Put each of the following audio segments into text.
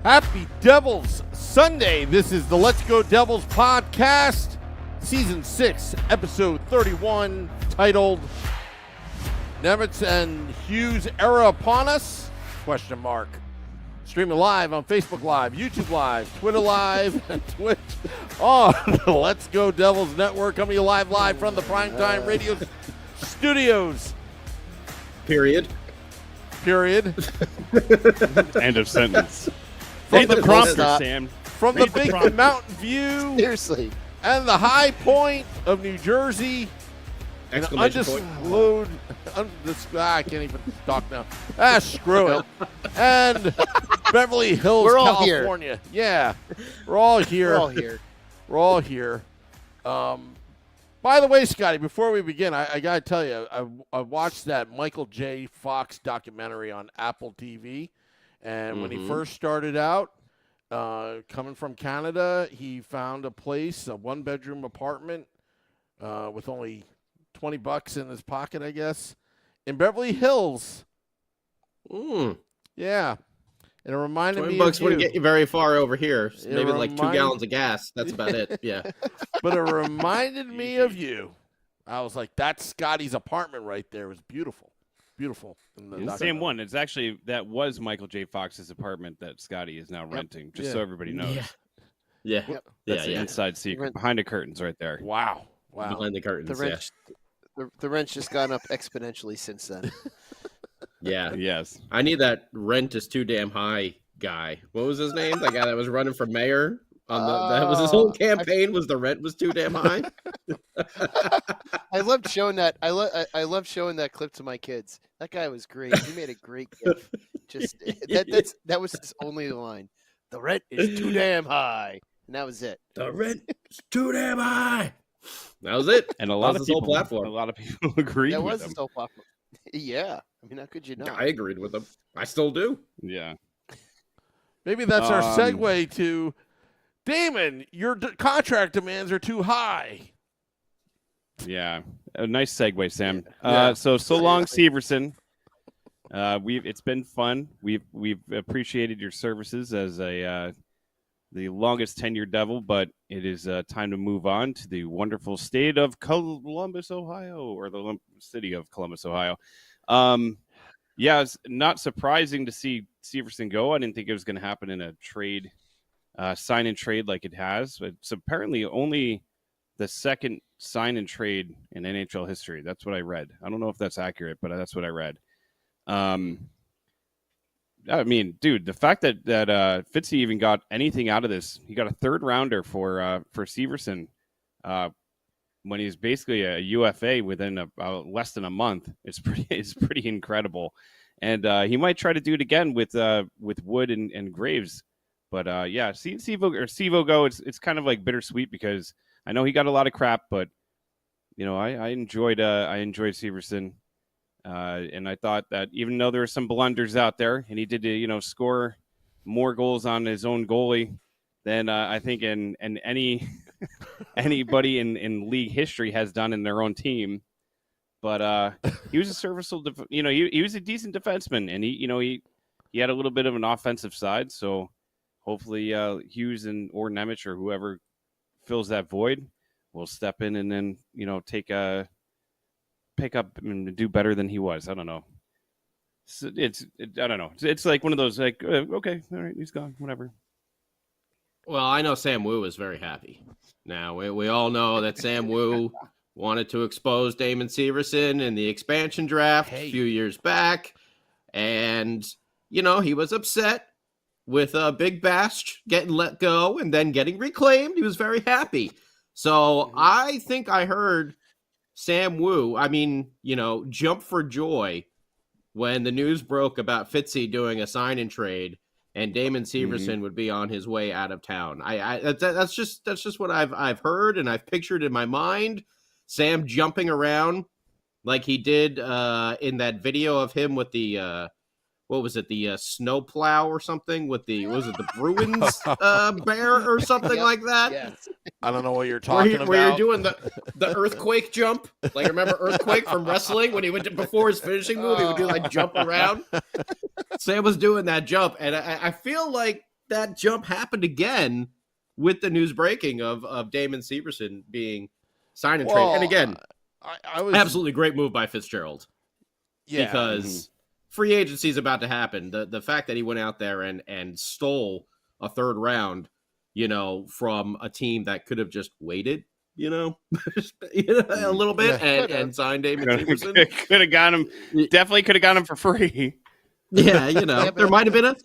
Happy Devils Sunday. This is the Let's Go Devils podcast, season 6, episode 31, titled Nemec and Hughes era upon us? Question mark. Streaming live on Facebook Live, YouTube Live, Twitter Live, and Twitch on the Let's Go Devils Network, coming to you live from the Primetime Radio Studios. Period. End of sentence. From the prompter, Sam. From the big mountain view. Seriously. And the high point of New Jersey. Exclamation point. I can't even talk now. Screw it. And Beverly Hills, We're all California. Yeah, we're all here. We're all here. By the way, Scotty, before we begin, I got to tell you, I watched that Michael J. Fox documentary on Apple TV. And when he first started out, coming from Canada, he found a place, a one-bedroom apartment with only $20 in his pocket, I guess, in Beverly Hills. Yeah. And it reminded me of $20 wouldn't get you very far over here. Maybe like 2 gallons of gas. That's about it. Yeah. But it reminded me of you. I was like, that's Scotty's apartment right there. It was beautiful. Beautiful. Same one. It's actually, that was Michael J. Fox's apartment that Scotty is now renting, just so everybody knows. Yeah. That's the inside secret. Behind the curtains right there. Wow. Behind the curtains, The rent's just gone up exponentially since then. Yeah. Yes. I need that rent is too damn high guy. What was his name? That guy that was running for mayor? That was his whole campaign, was the rent was too damn high. I loved showing that. I love showing that clip to my kids. That guy was great. He made a great gift. Just that was his only line. The rent is too damn high, and that was it. The rent is too damn high. That was it. And a lot of people, platform. A lot of people agreed That with was him. his whole platform. Yeah, I mean, how could you not? I agreed with him. I still do. Yeah. Maybe that's our segue to Damon. Your contract demands are too high. Yeah. A nice segue, Sam. Yeah. So long, Severson. It's been fun. We've appreciated your services as the longest tenured Devil, but it is time to move on to the wonderful state of Columbus, Ohio, or the city of Columbus, Ohio. Yeah, it's not surprising to see Severson go. I didn't think it was going to happen in a trade, sign and trade like it has. It's apparently only the second sign and trade in NHL history. That's what I read. I don't know if that's accurate, but that's what I read. I mean, dude, the fact that Fitzy even got anything out of this, he got a third rounder for Severson when he's basically a UFA within less than a month. It's pretty incredible, and he might try to do it again with Wood and Graves. But seeing Sevo go, it's kind of like bittersweet because I know he got a lot of crap, but you know I enjoyed Severson. And I thought that even though there were some blunders out there, and he did, score more goals on his own goalie than I think in anybody in league history has done in their own team. But he was a serviceable, he was a decent defenseman, and he had a little bit of an offensive side. So hopefully Hughes or Nemec or whoever fills that void will step in and then pick up and do better than he was. I don't know. I don't know. It's like one of those like, okay, all right, he's gone, whatever. Well, I know Sam Wu is very happy. Now, we all know that Sam Wu wanted to expose Damon Severson in the expansion draft a few years back. And, he was upset with Big Bash getting let go and then getting reclaimed. He was very happy. So I think I heard Sam Wu, jump for joy when the news broke about Fitzy doing a sign and trade and Damon Severson would be on his way out of town. That's just what I've heard and I've pictured in my mind. Sam jumping around like he did in that video of him with the what was it, the snowplow or something with the Bruins bear or something like that? Yes. I don't know what you're talking about. Where you're doing the earthquake jump. Like, remember Earthquake from wrestling when he went before his finishing move, he would do like jump around. Sam was doing that jump, and I feel like that jump happened again with the news breaking of Damon Severson being signed and traded. And again, I was absolutely great move by Fitzgerald. Yeah, Because free agency is about to happen. The fact that he went out there and stole a third round, from a team that could have just waited, a little bit and signed Damon Severson. Could have got him. Definitely could have got him for free. Yeah, there might have been a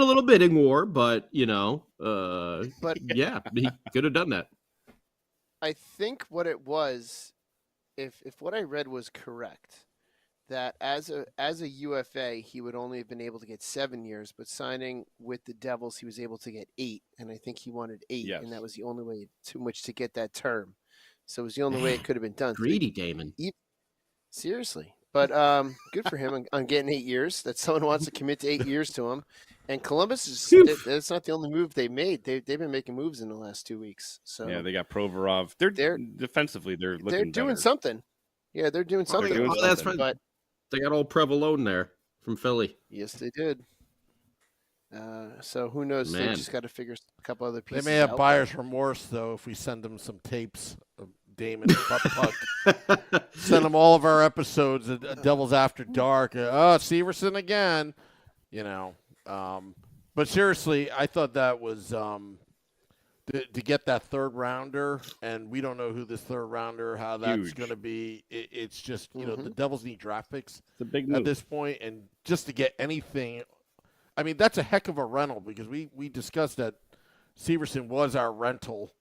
little bidding war, but he could have done that. I think what it was, if what I read was correct, that as a UFA, he would only have been able to get 7 years, but signing with the Devils, he was able to get 8, and I think he wanted 8, and that was the only way to which to get that term. So it was the only way it could have been done. Greedy, Damon. Seriously. But good for him on getting 8 years, that someone wants to commit to 8 years to him. And Columbus, that's not the only move they made. They've been making moves in the last 2 weeks. So yeah, they got Provorov. They're defensively, they're doing better. something. Yeah, they're doing something. That's right. But they got old Prevalone there from Philly. Yes, they did. So who knows? They just got to figure a couple other pieces out. They may have buyer's remorse, though, if we send them some tapes of Damon Puck. Send them all of our episodes of Devils After Dark. Severson again. But seriously, I thought that was to get that third rounder, and we don't know who this third rounder, how that's going to be. It's just, the Devils need draft picks at this point, and just to get anything. I mean, that's a heck of a rental, because we discussed that Severson was our rental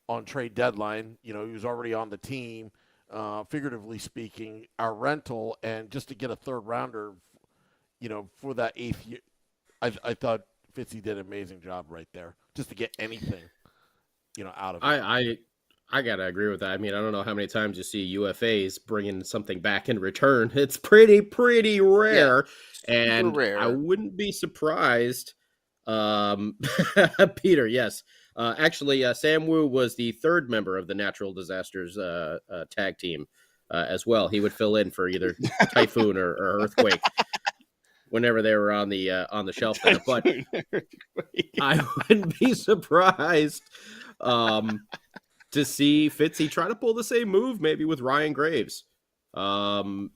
on trade deadline. He was already on the team, figuratively speaking, our rental, and just to get a third rounder, for that 8th year, I thought Fitzy did an amazing job right there, just to get anything. Out of it. I gotta agree with that. I mean, I don't know how many times you see UFAs bringing something back in return. It's pretty rare, and rare. I wouldn't be surprised. Peter, yes, actually, Sam Wu was the third member of the Natural Disasters tag team as well. He would fill in for either typhoon or earthquake whenever they were on the shelf there. But I wouldn't be surprised to see Fitzy try to pull the same move maybe with Ryan Graves. Miles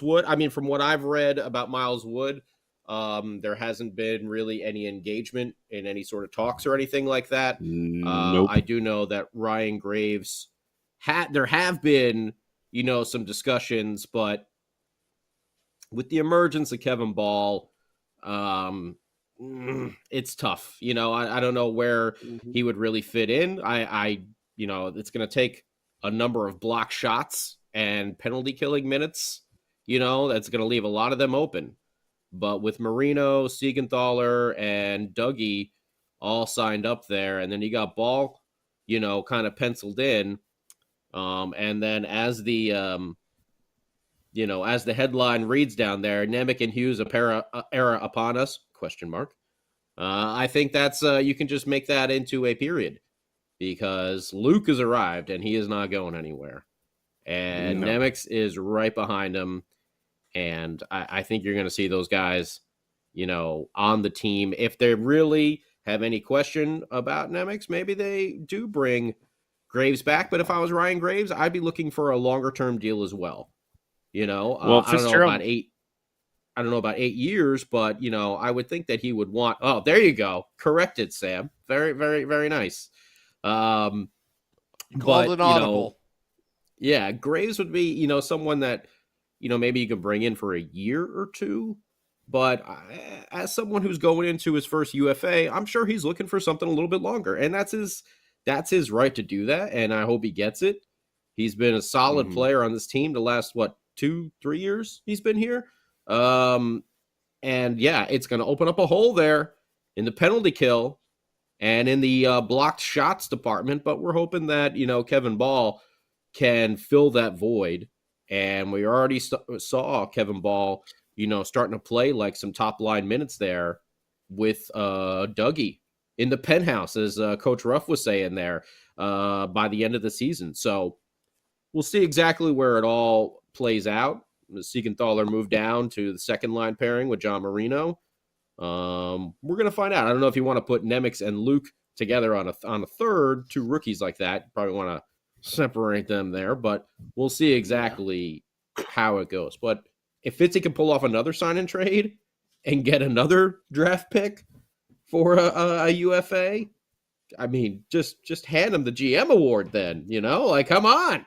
Wood, I mean, from what I've read about Miles Wood, there hasn't been really any engagement in any sort of talks or anything like that. Nope. I do know that Ryan Graves, there have been, some discussions, but with the emergence of Kevin Ball, it's tough. I don't know where he would really fit in. It's going to take a number of block shots and penalty killing minutes. That's going to leave a lot of them open. But with Marino, Siegenthaler, and Dougie all signed up there, and then you got Ball, kind of penciled in. And then as the headline reads down there, Nemec and Hughes era upon us, ? I think that's you can just make that into a period, because Luke has arrived and he is not going anywhere. And Nemec is right behind him. And I think you're going to see those guys, on the team. If they really have any question about Nemec, maybe they do bring Graves back. But if I was Ryan Graves, I'd be looking for a longer-term deal as well. Well, I don't know about 8 years, but, I would think that he would want – oh, there you go. Corrected, Sam. Very, very, very nice. You called it audible. Yeah, Graves would be, someone that, maybe you can bring in for a year or two. But as someone who's going into his first UFA, I'm sure he's looking for something a little bit longer. And that's his right to do that, and I hope he gets it. He's been a solid player on this team the last, 2-3 years he's been here. And yeah, it's going to open up a hole there in the penalty kill and in the blocked shots department. But we're hoping that, Kevin Ball can fill that void. And we already saw Kevin Ball, starting to play like some top line minutes there with Dougie in the penthouse, as Coach Ruff was saying there, by the end of the season. So we'll see exactly where it all plays out. Siegenthaler moved down to the second line pairing with John Marino. We're gonna find out. I don't know if you want to put Nemec and Luke together on a third, two rookies like that. Probably want to separate them there, but we'll see exactly how it goes. But if Fitzy can pull off another sign and trade and get another draft pick for a UFA, I mean, just hand him the GM award then, like, come on.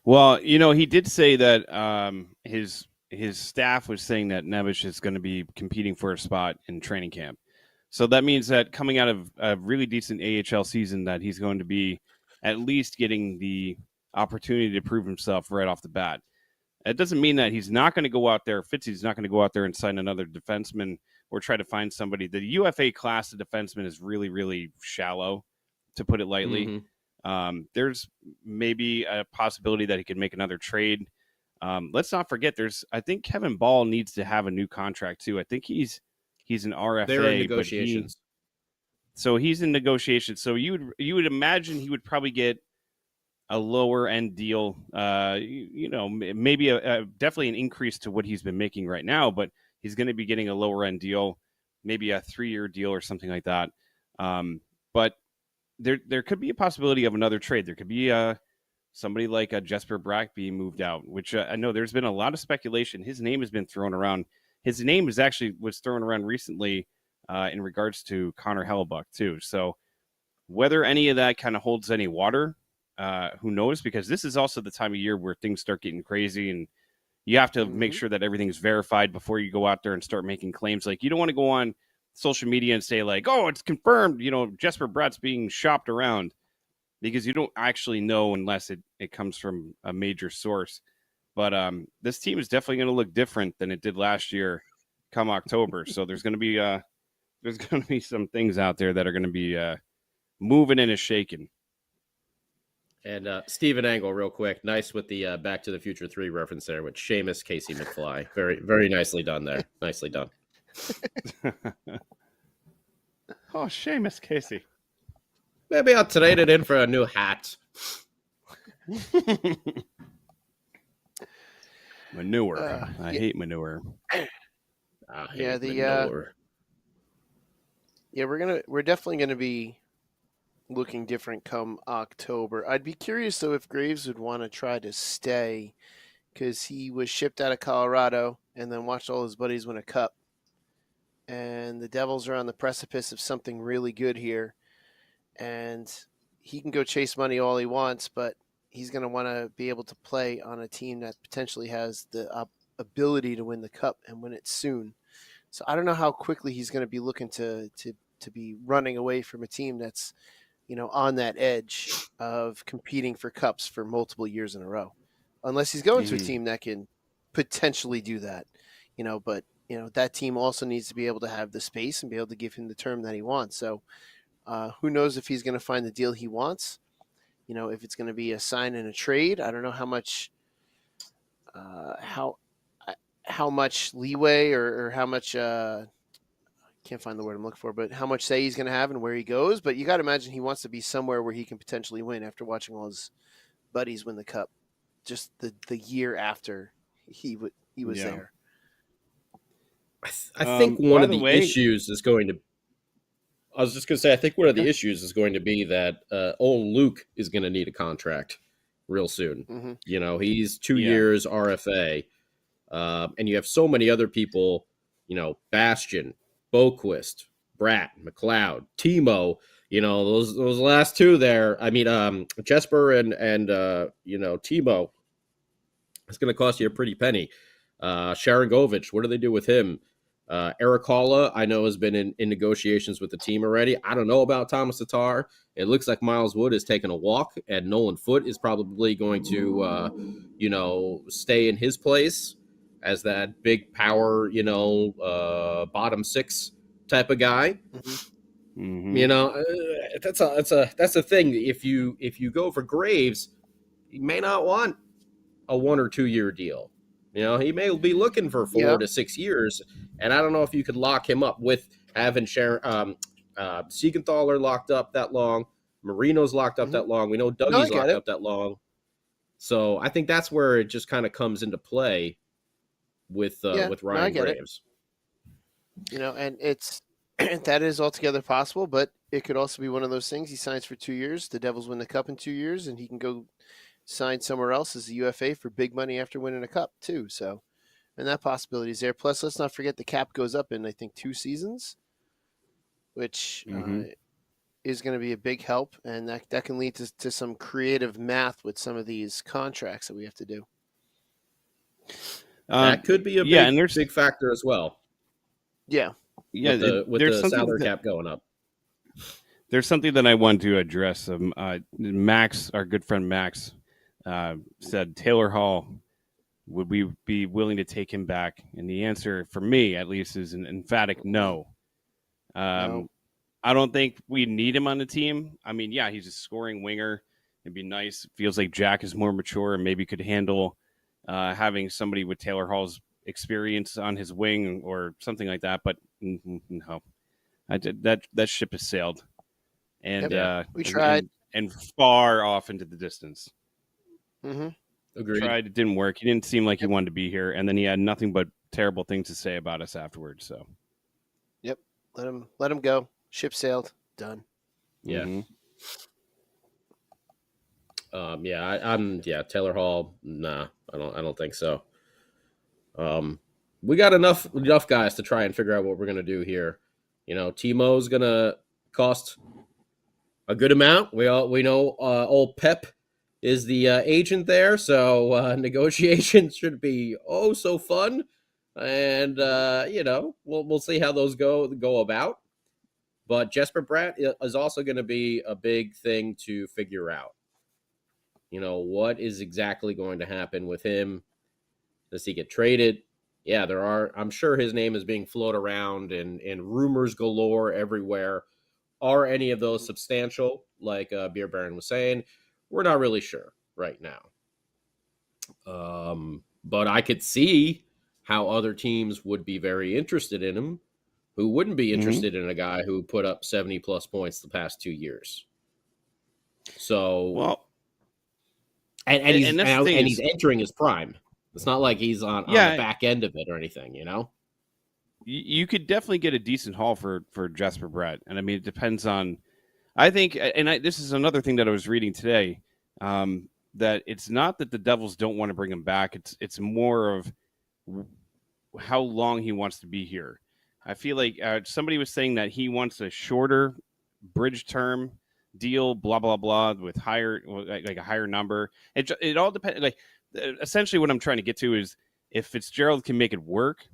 Well, he did say that his staff was saying that Nemec is going to be competing for a spot in training camp. So that means that coming out of a really decent AHL season, that he's going to be at least getting the opportunity to prove himself right off the bat. It doesn't mean that he's not going to go out there. Fitzy's not going to go out there and sign another defenseman or try to find somebody. The UFA class of defenseman is really, really shallow, to put it lightly. Mm-hmm. There's maybe a possibility that he could make another trade. Let's not forget, I think Kevin Ball needs to have a new contract too. I think he's an RFA. They're in negotiations. So he's in negotiations. So you would imagine he would probably get a lower end deal, maybe definitely an increase to what he's been making right now, but he's going to be getting a lower end deal, maybe a 3-year deal or something like that. But there could be a possibility of another trade. There could be somebody like Jesper Brack being moved out, which I know there's been a lot of speculation. His name has been thrown around. His name was thrown around recently in regards to Connor Hellebuck too. So whether any of that kind of holds any water, who knows? Because this is also the time of year where things start getting crazy, and you have to make sure that everything's verified before you go out there and start making claims. Like, you don't want to go on social media and say like, "Oh, it's confirmed," Jesper Bratt's being shopped around, because you don't actually know unless it comes from a major source. But this team is definitely going to look different than it did last year come October. So there's going to be some things out there that are going to be moving and shaking. And Stephen Angle, real quick, nice with the Back to the Future 3 reference there with Seamus Casey McFly. Very, very nicely done there. Nicely done. Oh, Seamus Casey. Maybe I'll trade it in for a new hat. Manure. I hate manure. Manure. We're definitely gonna be looking different come October. I'd be curious though if Graves would want to try to stay, because he was shipped out of Colorado and then watched all his buddies win a cup. And the Devils are on the precipice of something really good here. And he can go chase money all he wants, but he's going to want to be able to play on a team that potentially has the ability to win the cup and win it soon. So I don't know how quickly he's going to be looking to be running away from a team that's, on that edge of competing for cups for multiple years in a row, unless he's going to a team that can potentially do that, but that team also needs to be able to have the space and be able to give him the term that he wants. So who knows if he's going to find the deal he wants, if it's going to be a sign and a trade. I don't know how much, how much leeway or how much, can't find the word I'm looking for, but how much say he's going to have and where he goes. But you got to imagine he wants to be somewhere where he can potentially win after watching all his buddies win the cup just the year after he was there. I think one of the issues is going to, I was just going to say, I think one of the issues is going to be that old Luke is going to need a contract real soon. Mm-hmm. He's 2 years RFA, and you have so many other people, Bastian, Boquist, Bratt, McLeod, Timo, those last two there. I mean, Jesper and Timo, it's going to cost you a pretty penny. Sharangovich, what do they do with him? Eric Halla, I know, has been in negotiations with the team already. I don't know about Thomas Tatar. It looks like Miles Wood is taking a walk, and Nolan Foote is probably going to, stay in his place as that big power, bottom six type of guy. Mm-hmm. That's a thing. If you go for Graves, you may not want a 1 or 2 year deal. He may be looking for 4 to 6 years, and I don't know if you could lock him up with having Siegenthaler locked up that long, Marino's locked up that long. We know Dougie's locked up that long. So I think that's where it just kind of comes into play with Ryan Graves. And it's that is altogether possible, but it could also be one of those things. He signs for 2 years. The Devils win the cup in 2 years, and he can go sign somewhere else as a UFA for big money after winning a cup too. So, and that possibility is there. Plus, let's not forget the cap goes up in I think 2 seasons, which is going to be a big help, and that can lead to some creative math with some of these contracts that we have to do. That could be a big factor as well. Yeah. With the salary cap going up. There's something that I want to address. Max, our good friend Max, said Taylor Hall, would we be willing to take him back? And the answer, for me at least, is an emphatic no. No. I don't think we need him on the team. I mean, yeah, he's a scoring winger. It'd be nice. It feels like Jack is more mature and maybe could handle having somebody with Taylor Hall's experience on his wing or something like that. But no, that ship has sailed, and we tried, and far off into the distance. Mm-hmm. Agreed. Tried, it didn't work. He didn't seem like he wanted to be here, and then he had nothing but terrible things to say about us afterwards. So, yep, let him go. Ship sailed. Done. Yeah. Mm-hmm. Taylor Hall. Nah, I don't think so. We got enough guys to try and figure out what we're gonna do here. Timo's gonna cost a good amount. We know old Pep is the agent there, so negotiations should be so fun, and we'll see how those go about. But Jesper Bratt is also going to be a big thing to figure out. What is exactly going to happen with him? Does he get traded? Yeah, I'm sure his name is being floated around and rumors galore everywhere. Are any of those substantial? Like Beer Baron was saying, we're not really sure right now. But I could see how other teams would be very interested in him. Who wouldn't be interested in a guy who put up 70-plus points the past 2 years? So, he's entering his prime. It's not like he's on the back end of it or anything, You could definitely get a decent haul for Jesper Bratt, and I mean it depends on. I think, this is another thing that I was reading today, that it's not that the Devils don't want to bring him back. It's more of how long he wants to be here. I feel like somebody was saying that he wants a shorter bridge term deal, blah, blah, blah, with like a higher number. It all depends. Like, essentially what I'm trying to get to is if Fitzgerald can make it work,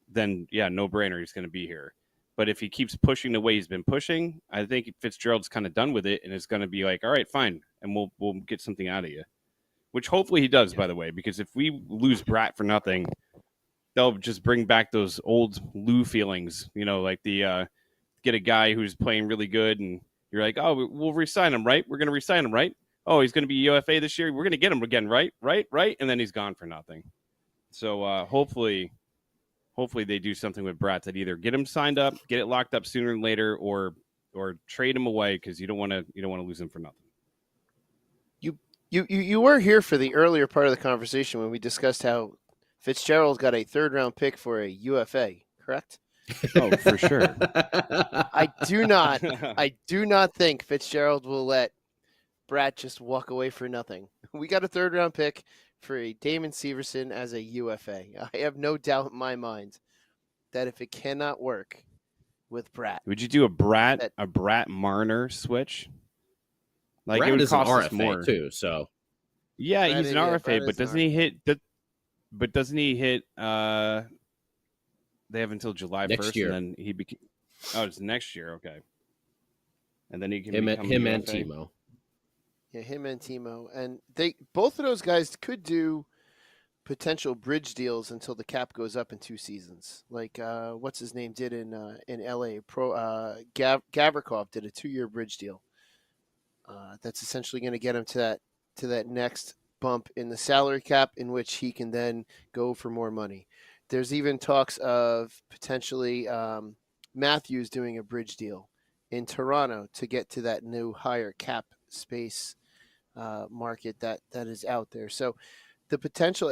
then yeah, no brainer. He's going to be here. But if he keeps pushing the way he's been pushing, I think Fitzgerald's kind of done with it and is going to be like, all right, fine. And we'll get something out of you, which hopefully he does, by the way, because if we lose Bratt for nothing, they'll just bring back those old Lou feelings, like the get a guy who's playing really good and you're like, oh, we'll re-sign him, right? We're going to re-sign him, right? Oh, he's going to be UFA this year. We're going to get him again, right? And then he's gone for nothing. So hopefully they do something with Bratt that either get him signed up, get it locked up sooner than later, or trade him away because you don't want to lose him for nothing. You were here for the earlier part of the conversation when we discussed how Fitzgerald got a 3rd-round pick for a UFA, correct? Oh, for sure. I do not think Fitzgerald will let Bratt just walk away for nothing. We got a 3rd-round pick for a Damon Severson as a UFA. I have no doubt in my mind that if it cannot work with Bratt, would you do a Bratt Marner switch? Like, Bratt it would is cost an us RFA more too. So yeah, he's an RFA, but doesn't he hit? But doesn't he hit? They have until July 1st, and then he became. Oh, it's next year, okay. And then he can become him and Timo. Yeah, him and Timo, and both of those guys could do potential bridge deals until the cap goes up in 2 seasons. Like what's his name did in LA? Gavrikov did a 2-year bridge deal. That's essentially going to get him to that next bump in the salary cap, in which he can then go for more money. There's even talks of potentially Matthews doing a bridge deal in Toronto to get to that new higher cap space market that is out there. So the potential,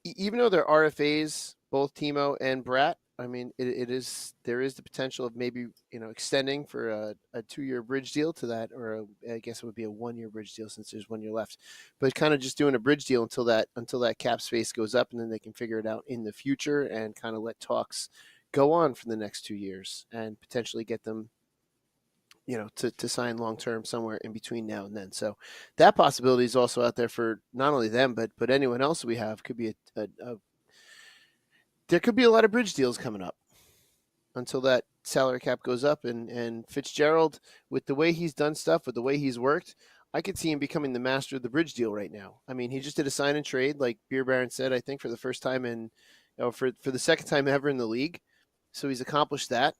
even though they're RFAs, both Timo and Bratt, I mean, there is the potential of maybe extending for a 2-year bridge deal to that, or I guess it would be a 1-year bridge deal since there's 1 year left. But kind of just doing a bridge deal until that cap space goes up, and then they can figure it out in the future and kind of let talks go on for the next 2 years and potentially get them to sign long term somewhere in between now and then. So that possibility is also out there for not only them but anyone else we have. Could be there could be a lot of bridge deals coming up until that salary cap goes up. And Fitzgerald, with the way he's done stuff, with the way he's worked, I could see him becoming the master of the bridge deal right now. I mean, he just did a sign and trade, like Beer Baron said, I think for the first time for the second time ever in the league. So he's accomplished that.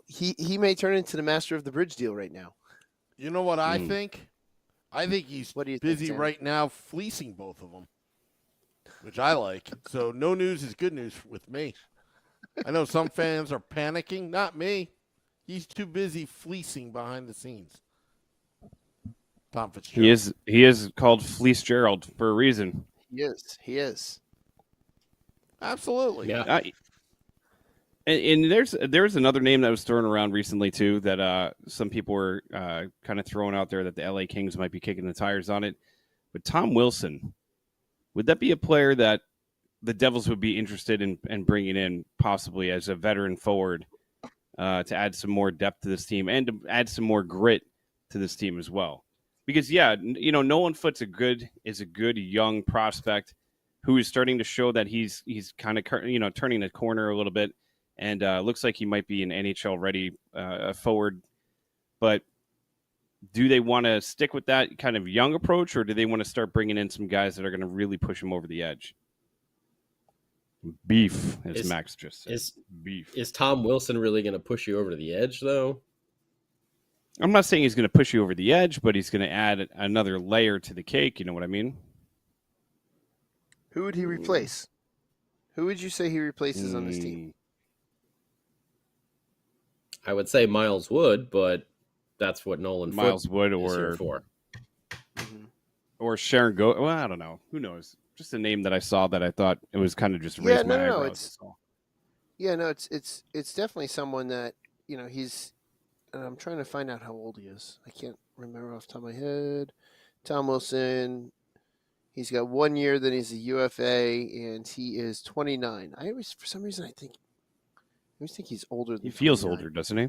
He may turn into the master of the bridge deal right now. You know what I think? I think he's busy Sam? right now fleecing both of them, which I like. So no news is good news with me. I know some fans are panicking. Not me. He's too busy fleecing behind the scenes. Tom Fitzgerald. He is called Fleece Gerald for a reason. He is. Absolutely. Yeah. And there's another name that was thrown around recently too that some people were kind of throwing out there that the LA Kings might be kicking the tires on it. But Tom Wilson, would that be a player that the Devils would be interested in bringing in possibly as a veteran forward to add some more depth to this team and to add some more grit to this team as well? Because Nolan Foote's is a good young prospect who is starting to show that he's kind of turning the corner a little bit. And looks like he might be an NHL-ready forward. But do they want to stick with that kind of young approach, or do they want to start bringing in some guys that are going to really push him over the edge? Beef, as Max just said. Beef. Is Tom Wilson really going to push you over to the edge, though? I'm not saying he's going to push you over the edge, but he's going to add another layer to the cake. You know what I mean? Who would he replace? Who would you say he replaces on this team? I would say Miles Wood, but that's what Nolan Miles Wood is here for. Or Sharon Go. Well, I don't know. Who knows? Just a name that I saw that I thought it was kind of just raised my eyebrows. It's definitely someone that he's. I'm trying to find out how old he is. I can't remember off the top of my head. Tom Wilson. He's got 1 year, then he's a UFA, and he is 29. For some reason, I always think he's older than 29. He feels older, doesn't he?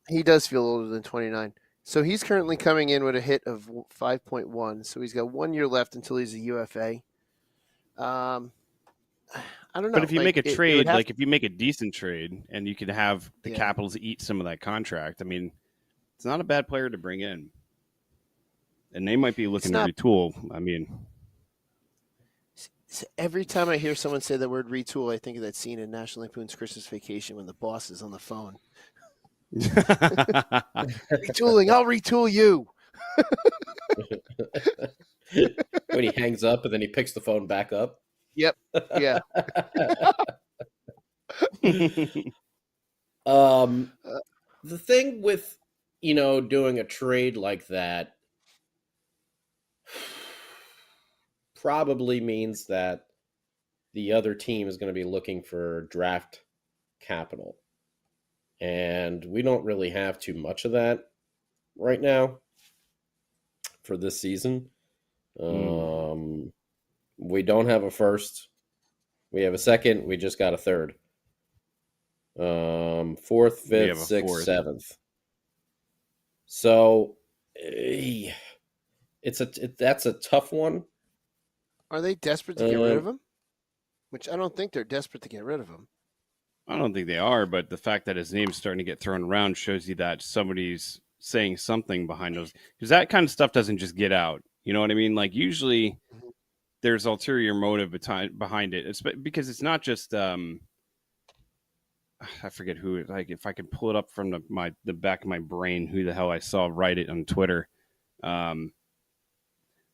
He does feel older than 29. So he's currently coming in with a hit of 5.1. So he's got 1 year left until he's a UFA. I don't know. But if you make a trade, if you make a decent trade and you could have the Capitals eat some of that contract, I mean, it's not a bad player to bring in. And they might be looking to retool. I mean, every time I hear someone say the word retool, I think of that scene in National Lampoon's Christmas Vacation when the boss is on the phone. Retooling, I'll retool you. When he hangs up and then he picks the phone back up. Yep. Yeah. The thing with, doing a trade like that probably means that the other team is going to be looking for draft capital. And we don't really have too much of that right now for this season. We don't have a first. We have a second. We just got a third. Fourth, fifth, sixth, seventh. So that's a tough one. Are they desperate to get rid of him? Which I don't think they're desperate to get rid of him. I don't think they are, but the fact that his name's starting to get thrown around shows you that somebody's saying something behind those. Because that kind of stuff doesn't just get out. You know what I mean? Like, usually there's ulterior motive behind it. It's because it's not just I forget who. Like, if I could pull it up from the back of my brain, who the hell I saw write it on Twitter.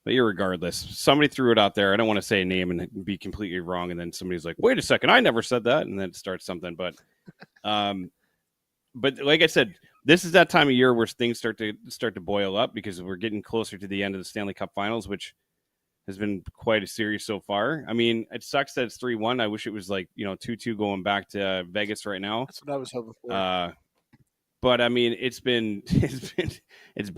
But irregardless, somebody threw it out there. I don't want to say a name and be completely wrong, and then somebody's like, "Wait a second, I never said that," and then it starts something. But like I said, this is that time of year where things start to boil up because we're getting closer to the end of the Stanley Cup Finals, which has been quite a series so far. I mean, it sucks that it's 3-1. I wish it was like 2-2 going back to Vegas right now. That's what I was hoping for. But I mean, it's been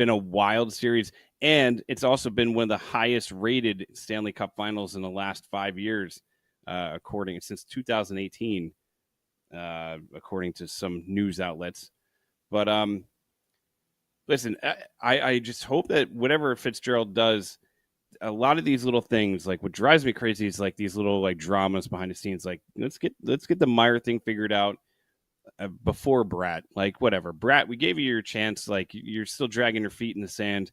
a wild series, and it's also been one of the highest rated Stanley Cup Finals in the last 5 years, since 2018, according to some news outlets. But listen, I just hope that whatever Fitzgerald does, a lot of these little things, like what drives me crazy is like these little like dramas behind the scenes. Like let's get the Meyer thing figured out. Before Bratt, like whatever, Bratt, we gave you your chance. Like you're still dragging your feet in the sand.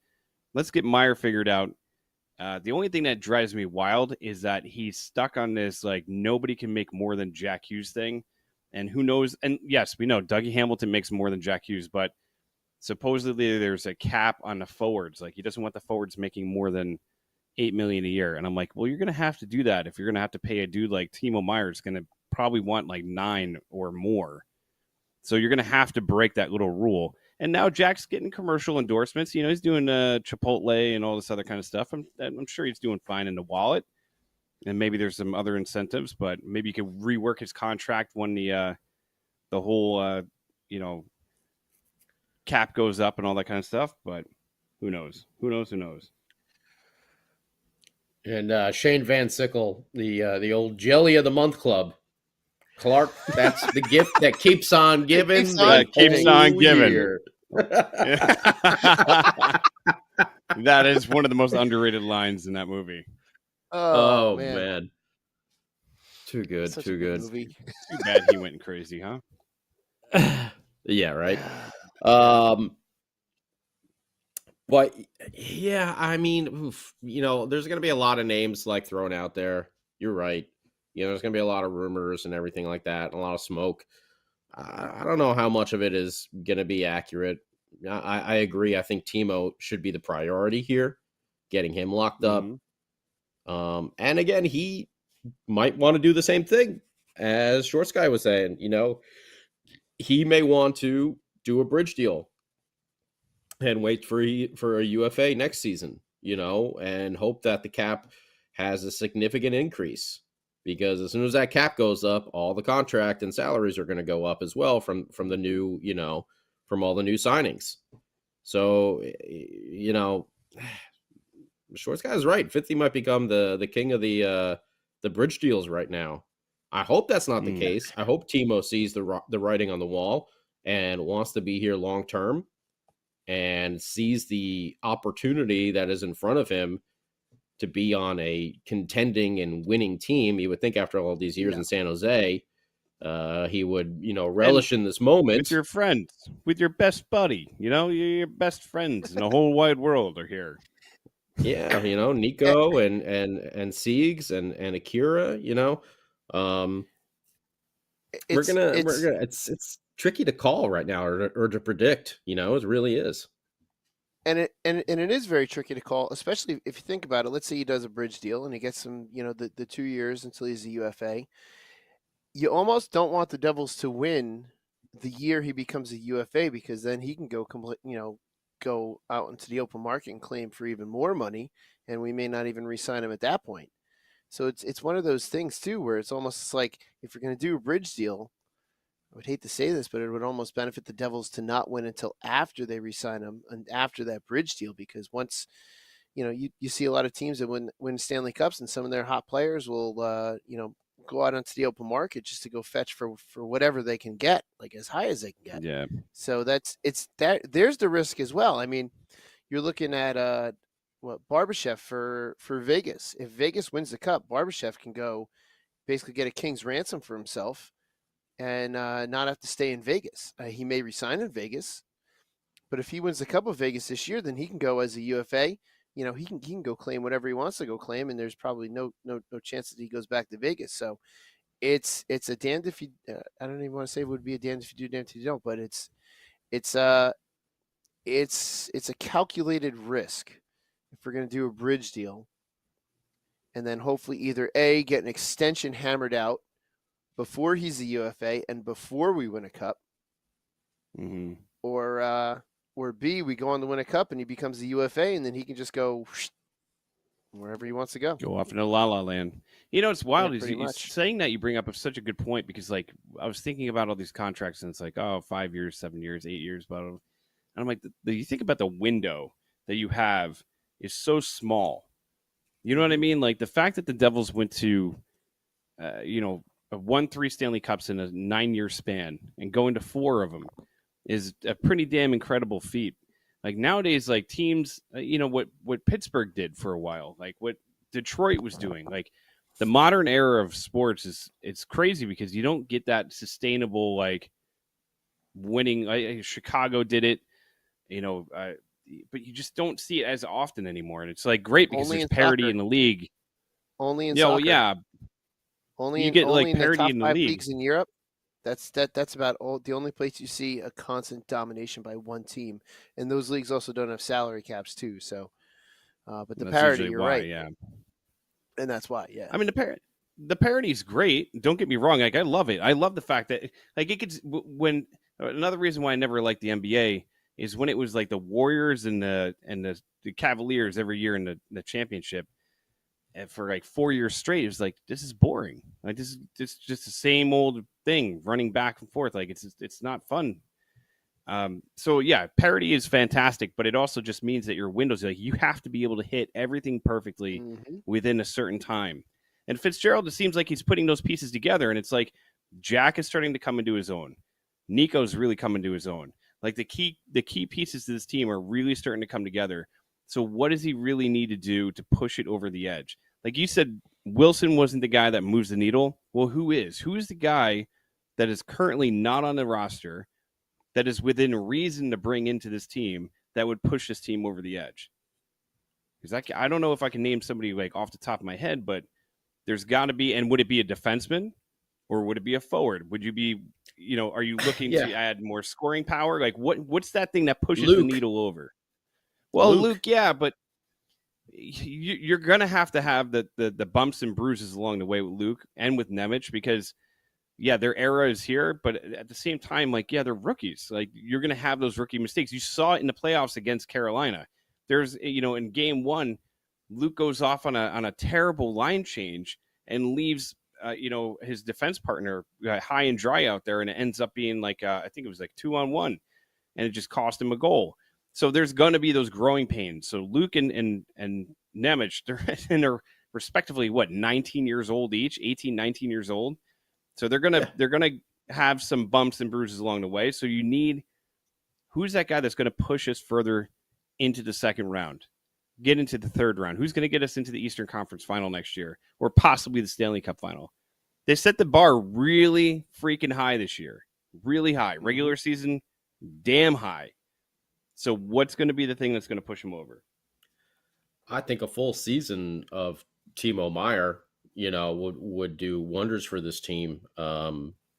Let's get Meyer figured out. The only thing that drives me wild is that he's stuck on this like nobody can make more than Jack Hughes thing, and who knows? And yes, we know Dougie Hamilton makes more than Jack Hughes, but supposedly there's a cap on the forwards. Like he doesn't want the forwards making more than $8 million a year. And I'm like, well, you're gonna have to do that if you're gonna have to pay a dude like Timo Meyer. Is gonna probably want like 9 or more. So you're going to have to break that little rule. And now Jack's getting commercial endorsements. He's doing Chipotle and all this other kind of stuff. I'm sure he's doing fine in the wallet. And maybe there's some other incentives, but maybe you could rework his contract when the whole cap goes up and all that kind of stuff. But who knows? Who knows? And Shane Van Sickle, the old Jelly of the Month Club. Clark, that's the gift that keeps on giving. Keeps on giving. That is one of the most underrated lines in that movie. Oh man. Too good. Too good. Too bad he went crazy, huh? Yeah, right. But yeah, I mean, there's going to be a lot of names like thrown out there. You're right. There's going to be a lot of rumors and everything like that, and a lot of smoke. I don't know how much of it is going to be accurate. I agree. I think Timo should be the priority here, getting him locked up. And again, he might want to do the same thing as Short Sky was saying. He may want to do a bridge deal and wait for a UFA next season, and hope that the cap has a significant increase. Because as soon as that cap goes up, all the contract and salaries are going to go up as well from the new, from all the new signings. So, Short Guy's right. 50 might become the king of the bridge deals right now. I hope that's not the case. I hope Timo sees the writing on the wall and wants to be here long term and sees the opportunity that is in front of him to be on a contending and winning team. You would think after all these years in San Jose, he would, relish in this moment. With your friends, with your best buddy, your best friends in the whole wide world are here. Yeah, Nico and Siegs and Akira, it's tricky to call right now or to predict, it really is. And it is very tricky to call, especially if you think about it. Let's say he does a bridge deal and he gets some, the 2 years until he's a UFA. You almost don't want the Devils to win the year he becomes a UFA, because then he can go go out into the open market and claim for even more money, and we may not even re-sign him at that point. So it's one of those things too, where it's almost like if you're going to do a bridge deal, I would hate to say this, but it would almost benefit the Devils to not win until after they re-sign him and after that bridge deal, because once, you see a lot of teams that win Stanley Cups and some of their hot players will, go out onto the open market just to go fetch for whatever they can get, like as high as they can get. Yeah. So there's the risk as well. I mean, you're looking at Barbashev for Vegas. If Vegas wins the Cup, Barbashev can go basically get a king's ransom for himself and not have to stay in Vegas. He may resign in Vegas, but if he wins the Cup of Vegas this year, then he can go as a UFA. He can go claim whatever he wants to go claim, and there's probably no chance that he goes back to Vegas. So it's a damned if you. I don't even want to say it would be a damned if you do, damned if you don't, but it's a calculated risk if we're going to do a bridge deal, and then hopefully either A, get an extension hammered out before he's a UFA and before we win a Cup, or B, we go on to win a Cup and he becomes a UFA, and then he can just go wherever he wants to go. Go off into La La Land. You know, it's wild. Yeah, pretty He's much. saying that you bring up such a good point because, like, I was thinking about all these contracts and it's like, oh, 5 years, 7 years, 8 years, blah, blah, blah. And I'm like, you think about the window that you have is so small. You know what I mean? Like the fact that the Devils went to, won 3 Stanley Cups in a 9-year span and going to 4 of them is a pretty damn incredible feat. Like nowadays, like teams, what Pittsburgh did for a while, like what Detroit was doing, like the modern era of sports it's crazy because you don't get that sustainable like winning. Chicago did it, but you just don't see it as often anymore. And it's like great because Only there's in parity soccer. in the league. Only in Yeah, soccer. yeah. Only You in, get, only like, in the parity top in the 5 league. leagues in Europe. That's about all. The only place you see a constant domination by one team, and those leagues also don't have salary caps too. So, but the That's parity, usually you're why, right, yeah. and that's why, yeah. I mean, the parody's great. Don't get me wrong. Like, I love it. I love the fact that, like, it could, when, another reason why I never liked the NBA is when it was like the Warriors and the Cavaliers every year in the championship. And for like 4 years straight, it was like, this is boring. Like, this is just the same old thing running back and forth. Like, it's not fun. So yeah, parity is fantastic, but it also just means that your windows, like, you have to be able to hit everything perfectly within a certain time. And Fitzgerald, it seems like he's putting those pieces together, and it's like Jack is starting to come into his own. Nico's really coming to his own. Like the key pieces to this team are really starting to come together. So what does he really need to do to push it over the edge? Like you said, Wilson wasn't the guy that moves the needle. Well, who is? Who is the guy that is currently not on the roster that is within reason to bring into this team that would push this team over the edge? Because I don't know if I can name somebody like off the top of my head, but there's got to be. And would it be a defenseman or would it be a forward? Would you be, are you looking to add more scoring power? Like what's that thing that pushes the needle over? Well, Luke, yeah, but you're going to have the bumps and bruises along the way with Luke and with Nemec because, yeah, their era is here, but at the same time, like, yeah, they're rookies. Like, you're going to have those rookie mistakes. You saw it in the playoffs against Carolina. There's, in game 1, Luke goes off on a terrible line change and leaves, his defense partner high and dry out there, and it ends up being like, I think it was like 2-on-1, and it just cost him a goal. So there's going to be those growing pains. So Luke and Nemec, they're respectively, 19 years old each, 18, 19 years old. So they're gonna have some bumps and bruises along the way. So you need, who's that guy that's going to push us further into the second round, get into the third round? Who's going to get us into the Eastern Conference Final next year, or possibly the Stanley Cup Final? They set the bar really freaking high this year, really high. Regular season, damn high. So what's going to be the thing that's going to push them over? I think a full season of Timo Meier, would do wonders for this team.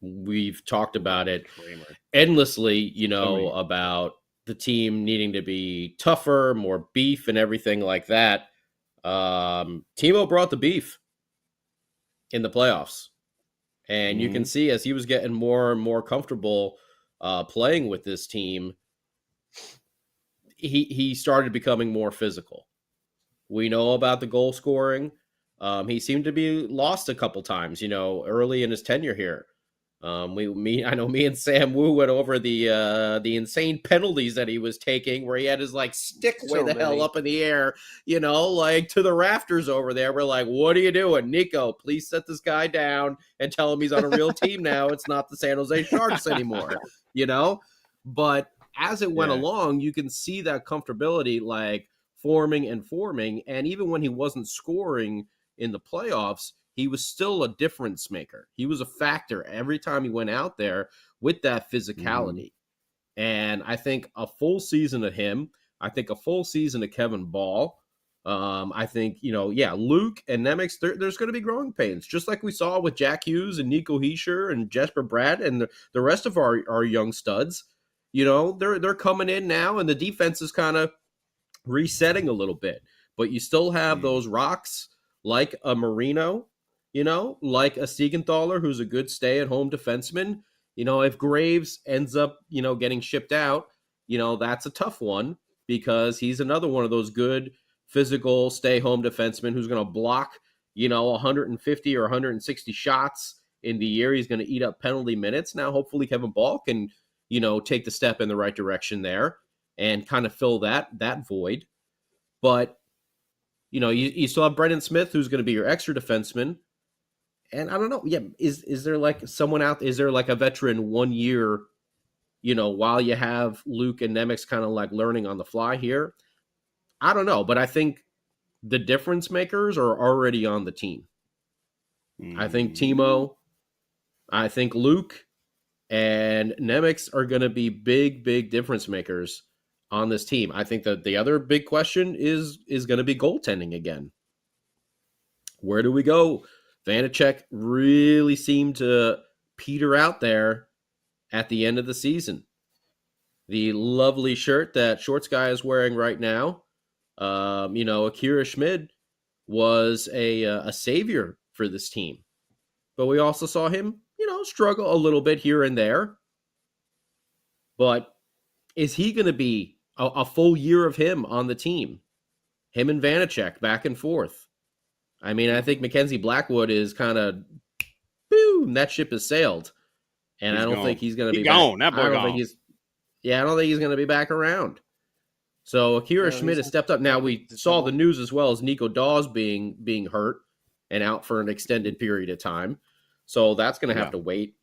We've talked about it endlessly, about the team needing to be tougher, more beef and everything like that. Timo brought the beef in the playoffs. And you can see as he was getting more and more comfortable playing with this team, he started becoming more physical. We know about the goal scoring. He seemed to be lost a couple times, early in his tenure here. I know me and Sam Wu went over the insane penalties that he was taking, where he had his stick way the hell up in the air, to the rafters over there. We're like, what are you doing, Nico? Please set this guy down and tell him he's on a real team now. It's not the San Jose Sharks anymore, But as it went along, you can see that comfortability forming. And even when he wasn't scoring in the playoffs, he was still a difference maker. He was a factor every time he went out there with that physicality. And I think a full season of him, I think a full season of Kevin Ball, I think, Luke and Nemec, there's going to be growing pains, just like we saw with Jack Hughes and Nico Hischier and Jesper Bratt and the rest of our young studs. They're coming in now, and the defense is kind of resetting a little bit. But you still have those rocks like a Marino, like a Siegenthaler, who's a good stay-at-home defenseman. If Graves ends up, getting shipped out, that's a tough one because he's another one of those good physical, stay-home defenseman who's going to block, 150 or 160 shots in the year. He's going to eat up penalty minutes. Now, hopefully Kevin Ball can, take the step in the right direction there and kind of fill that void. But, you still have Brendan Smith, who's going to be your extra defenseman. And I don't know. Yeah, is there like someone out? Is there like a veteran 1 year, while you have Luke and Nemec kind of like learning on the fly here? I don't know, but I think the difference makers are already on the team. I think Timo, I think Luke, and Nemec are going to be big, big difference makers on this team. I think that the other big question is going to be goaltending again. Where do we go? Vanacek really seemed to peter out there at the end of the season. The lovely shirt that Shorts Guy is wearing right now, Akira Schmid was a savior for this team. But we also saw him, struggle a little bit here and there. But is he going to be a full year of him on the team? Him and Vanacek back and forth. I mean, I think Mackenzie Blackwood is kind of, boom, that ship has sailed. And I don't think he's going to be gone. Back. That boy I don't gone. think he's going to be back around. So Akira Schmid has stepped up. Now, we saw the news as well as Nico Dawes being hurt and out for an extended period of time. So that's going to have to wait.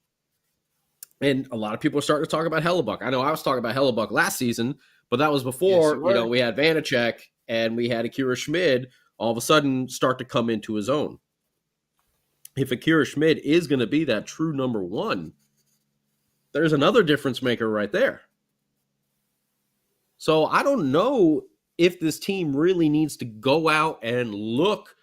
And a lot of people are starting to talk about Hellebuck. I know I was talking about Hellebuck last season, but that was before, we had Vanacek and we had Akira Schmid all of a sudden start to come into his own. If Akira Schmid is going to be that true number one, there's another difference maker right there. So I don't know if this team really needs to go out and look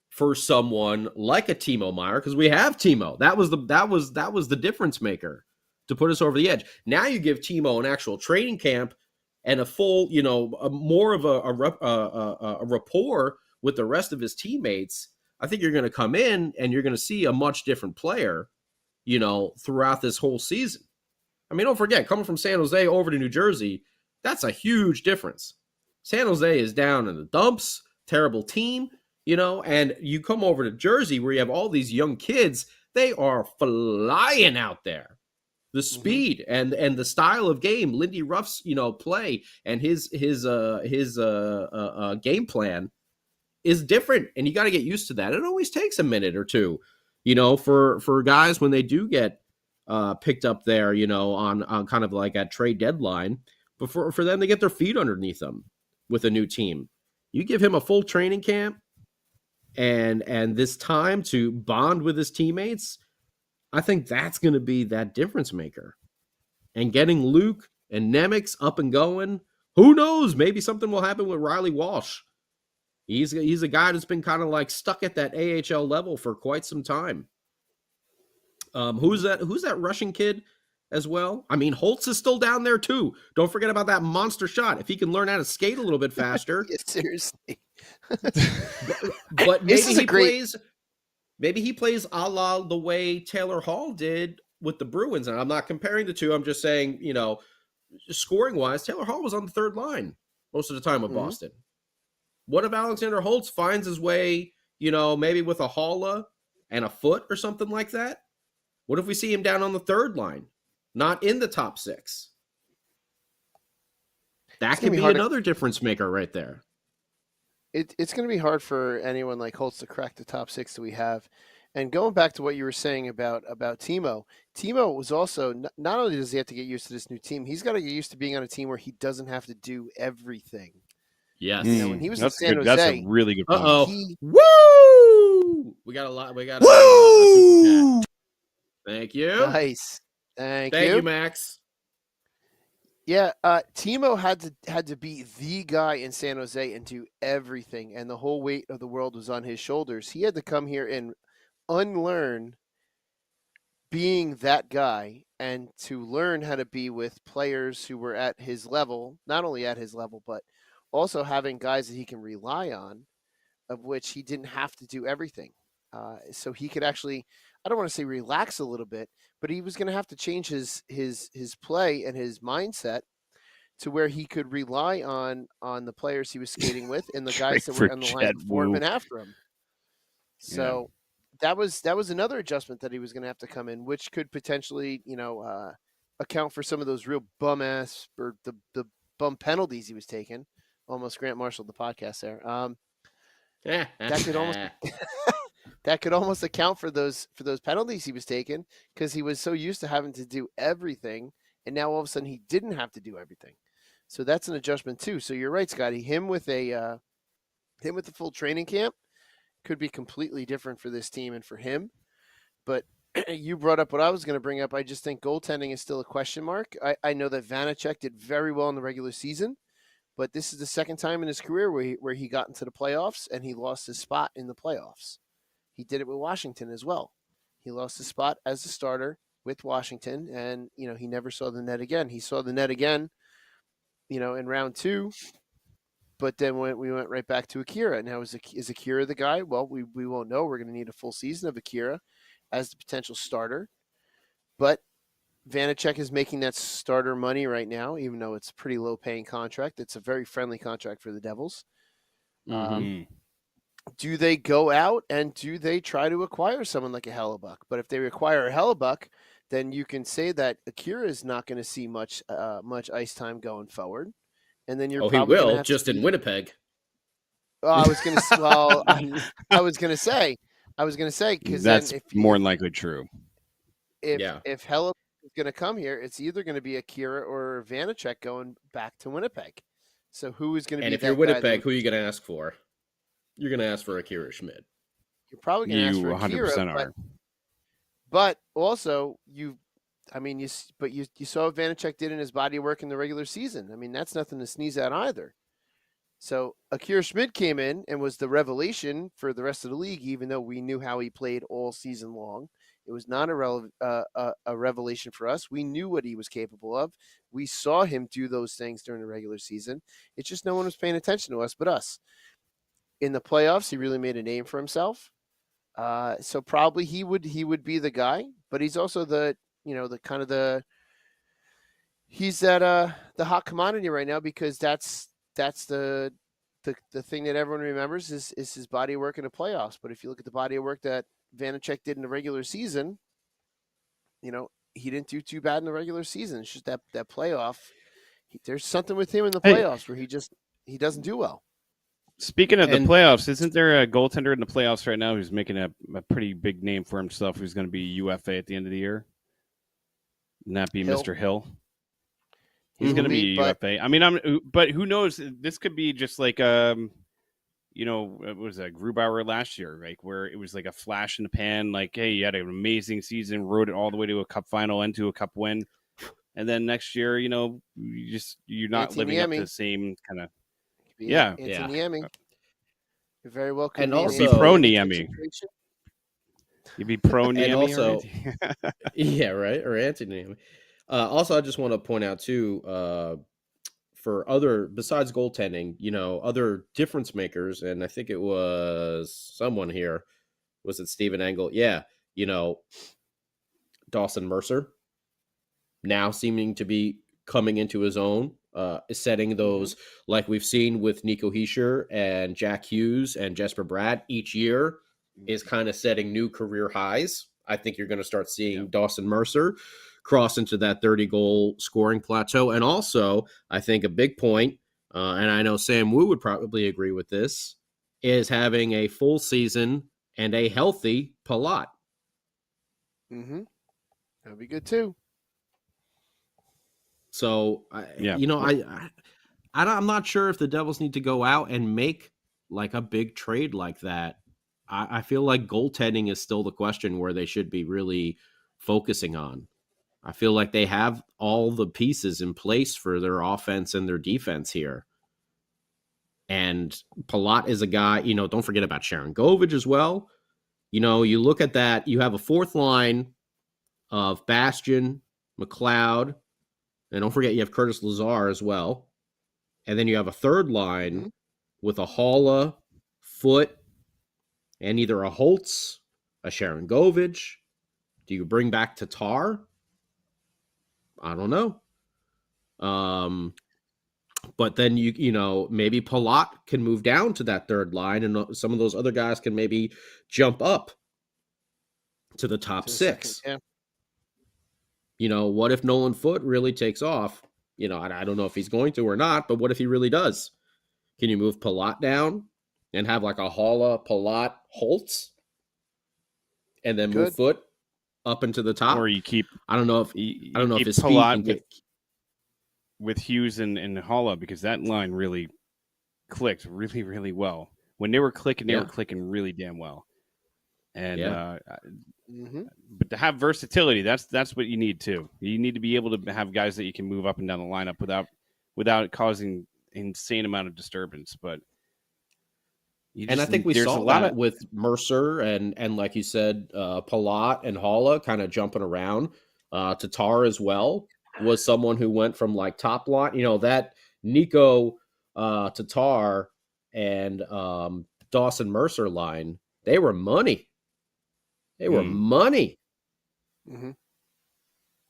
for someone like a Timo Meier, because we have Timo. That was the difference maker to put us over the edge. Now you give Timo an actual training camp and a full, more of a rapport with the rest of his teammates. I think you're going to come in and you're going to see a much different player, throughout this whole season. I mean, don't forget, coming from San Jose over to New Jersey, that's a huge difference. San Jose is down in the dumps, terrible team, and you come over to Jersey where you have all these young kids. They are flying out there. The speed and the style of game, Lindy Ruff's, play and his game plan is different, and you got to get used to that. It always takes a minute or two, for guys when they do get picked up there, on kind of like at trade deadline, but for them to get their feet underneath them with a new team. You give him a full training camp and this time to bond with his teammates, I think that's going to be that difference maker. And getting Luke and Nemec up and going, who knows? Maybe something will happen with Riley Walsh. He's a guy that's been kind of like stuck at that AHL level for quite some time. Who's that Russian kid as well? I mean, Holtz is still down there too. Don't forget about that monster shot. If he can learn how to skate a little bit faster. Yeah, seriously. but maybe he plays a la the way Taylor Hall did with the Bruins. And I'm not comparing the two. I'm just saying, scoring wise, Taylor Hall was on the third line most of the time with Boston. What if Alexander Holtz finds his way, maybe with a Halla and a foot or something like that? What if we see him down on the third line, not in the top six? That could be another difference maker right there. It's going to be hard for anyone like Holtz to crack the top six that we have. And going back to what you were saying about Timo was also, not only does he have to get used to this new team, he's got to get used to being on a team where he doesn't have to do everything. Yes. When he was in San Jose, that's a really good point. Woo! We got a lot. We got a Thank you. Nice. Thank you. Thank you, Max. Yeah, Timo had to be the guy in San Jose and do everything, and the whole weight of the world was on his shoulders. He had to come here and unlearn being that guy and to learn how to be with players who were at his level, not only at his level, but also having guys that he can rely on, of which he didn't have to do everything. So he could actually, I don't want to say relax a little bit, but he was going to have to change his play and his mindset to where he could rely on the players he was skating with and the guys that For were on the line Jet before him Wu. and after him. So that was another adjustment that he was going to have to come in, which could potentially, account for some of those real bum ass or the bum penalties he was taking. Almost Grant Marshall the podcast there. That could almost that could almost account for those penalties he was taking, because he was so used to having to do everything, and now all of a sudden he didn't have to do everything. So that's an adjustment too. So you're right, Scotty. Him with the full training camp could be completely different for this team and for him. But you brought up what I was going to bring up. I just think goaltending is still a question mark. I know that Vanacek did very well in the regular season, but this is the second time in his career where he got into the playoffs and he lost his spot in the playoffs. He did it with Washington as well. He lost his spot as a starter with Washington, and he never saw the net again. He saw the net again, in round 2. But then we went right back to Akira. Now, is Akira the guy? Well, we won't know. We're going to need a full season of Akira as the potential starter. But Vanacek is making that starter money right now, even though it's a pretty low-paying contract. It's a very friendly contract for the Devils. Do they go out and do they try to acquire someone like a Hellebuck? But if they acquire a Hellebuck, then you can say that Akira is not going to see much ice time going forward. And then you're he will, just in Winnipeg. Oh, I was going to. Well, I was going to say, because that's more than likely true. If Hellebuck is going to come here, it's either going to be Akira or Vanacek going back to Winnipeg. So who is going to be? And if you're Winnipeg, who are you going to ask for? You're going to ask for Akira Schmid. You're probably going to ask for Akira. 100% are. But also you saw what Vanacek did in his body work in the regular season. I mean, that's nothing to sneeze at either. So Akira Schmid came in and was the revelation for the rest of the league, even though we knew how he played all season long. It was not a revelation for us. We knew what he was capable of. We saw him do those things during the regular season. It's just no one was paying attention to us but us. In the playoffs, he really made a name for himself. So probably he would be the guy, but he's also he's the hot commodity right now, because that's the thing that everyone remembers is his body of work in the playoffs. But if you look at the body of work that Vanacek did in the regular season, he didn't do too bad in the regular season. It's just that playoff. There's something with him in the playoffs where he doesn't do well. Speaking of the playoffs, isn't there a goaltender in the playoffs right now who's making a pretty big name for himself, who's going to be UFA at the end of the year? Wouldn't that be Mr. Hill? He's going to be UFA. I mean, but who knows? This could be just like, it was Grubauer last year, like where it was like a flash in the pan. Like, hey, you had an amazing season, rode it all the way to a cup final and to a cup win, and then next year, you're not living up to the same kind of. Yeah. Niemi. You're very welcome. And also, be pro Niemi. You'd be pro Niemi. And also, yeah, right, or anti-Niemi. Also, I just want to point out too, for other besides goaltending, other difference makers, and I think it was someone here. Was it Steven Engel? Yeah, Dawson Mercer now seeming to be coming into his own. Setting those, like we've seen with Nico Hischier and Jack Hughes and Jesper Bratt each year, is kind of setting new career highs. I think you're going to start seeing Dawson Mercer cross into that 30-goal scoring plateau. And also, I think a big point, and I know Sam Wu would probably agree with this, is having a full season and a healthy Palat. Mm-hmm. That'd be good too. So, I'm not sure if the Devils need to go out and make like a big trade like that. I feel like goaltending is still the question where they should be really focusing on. I feel like they have all the pieces in place for their offense and their defense here. And Palat is a guy, don't forget about Sharon Govich as well. You look at that, you have a fourth line of Bastian, McLeod, and don't forget you have Curtis Lazar as well. And then you have a third line with a Haula, Foote, and either a Holtz, a Sharon Govich. Do you bring back Tatar? I don't know. But then maybe Palat can move down to that third line, and some of those other guys can maybe jump up to the top To the six. second, What if Nolan Foote really takes off? I don't know if he's going to or not, but what if he really does? Can you move Palat down and have like a Haula, Palat, Holtz, and then move Foote up into the top? Or you keep. I don't know if his Palat feet can get with Hughes and Haula, because that line really clicked really, really well. When they were clicking, they were clicking really damn well. And but to have versatility, that's what you need too. You need to be able to have guys that you can move up and down the lineup without causing insane amount of disturbance. But I think we saw that with Mercer and like you said, Palat and Haula kind of jumping around. Tatar as well was someone who went from like top line, that Nico, Tatar, and Dawson Mercer line. They were money. They were money. Mm-hmm.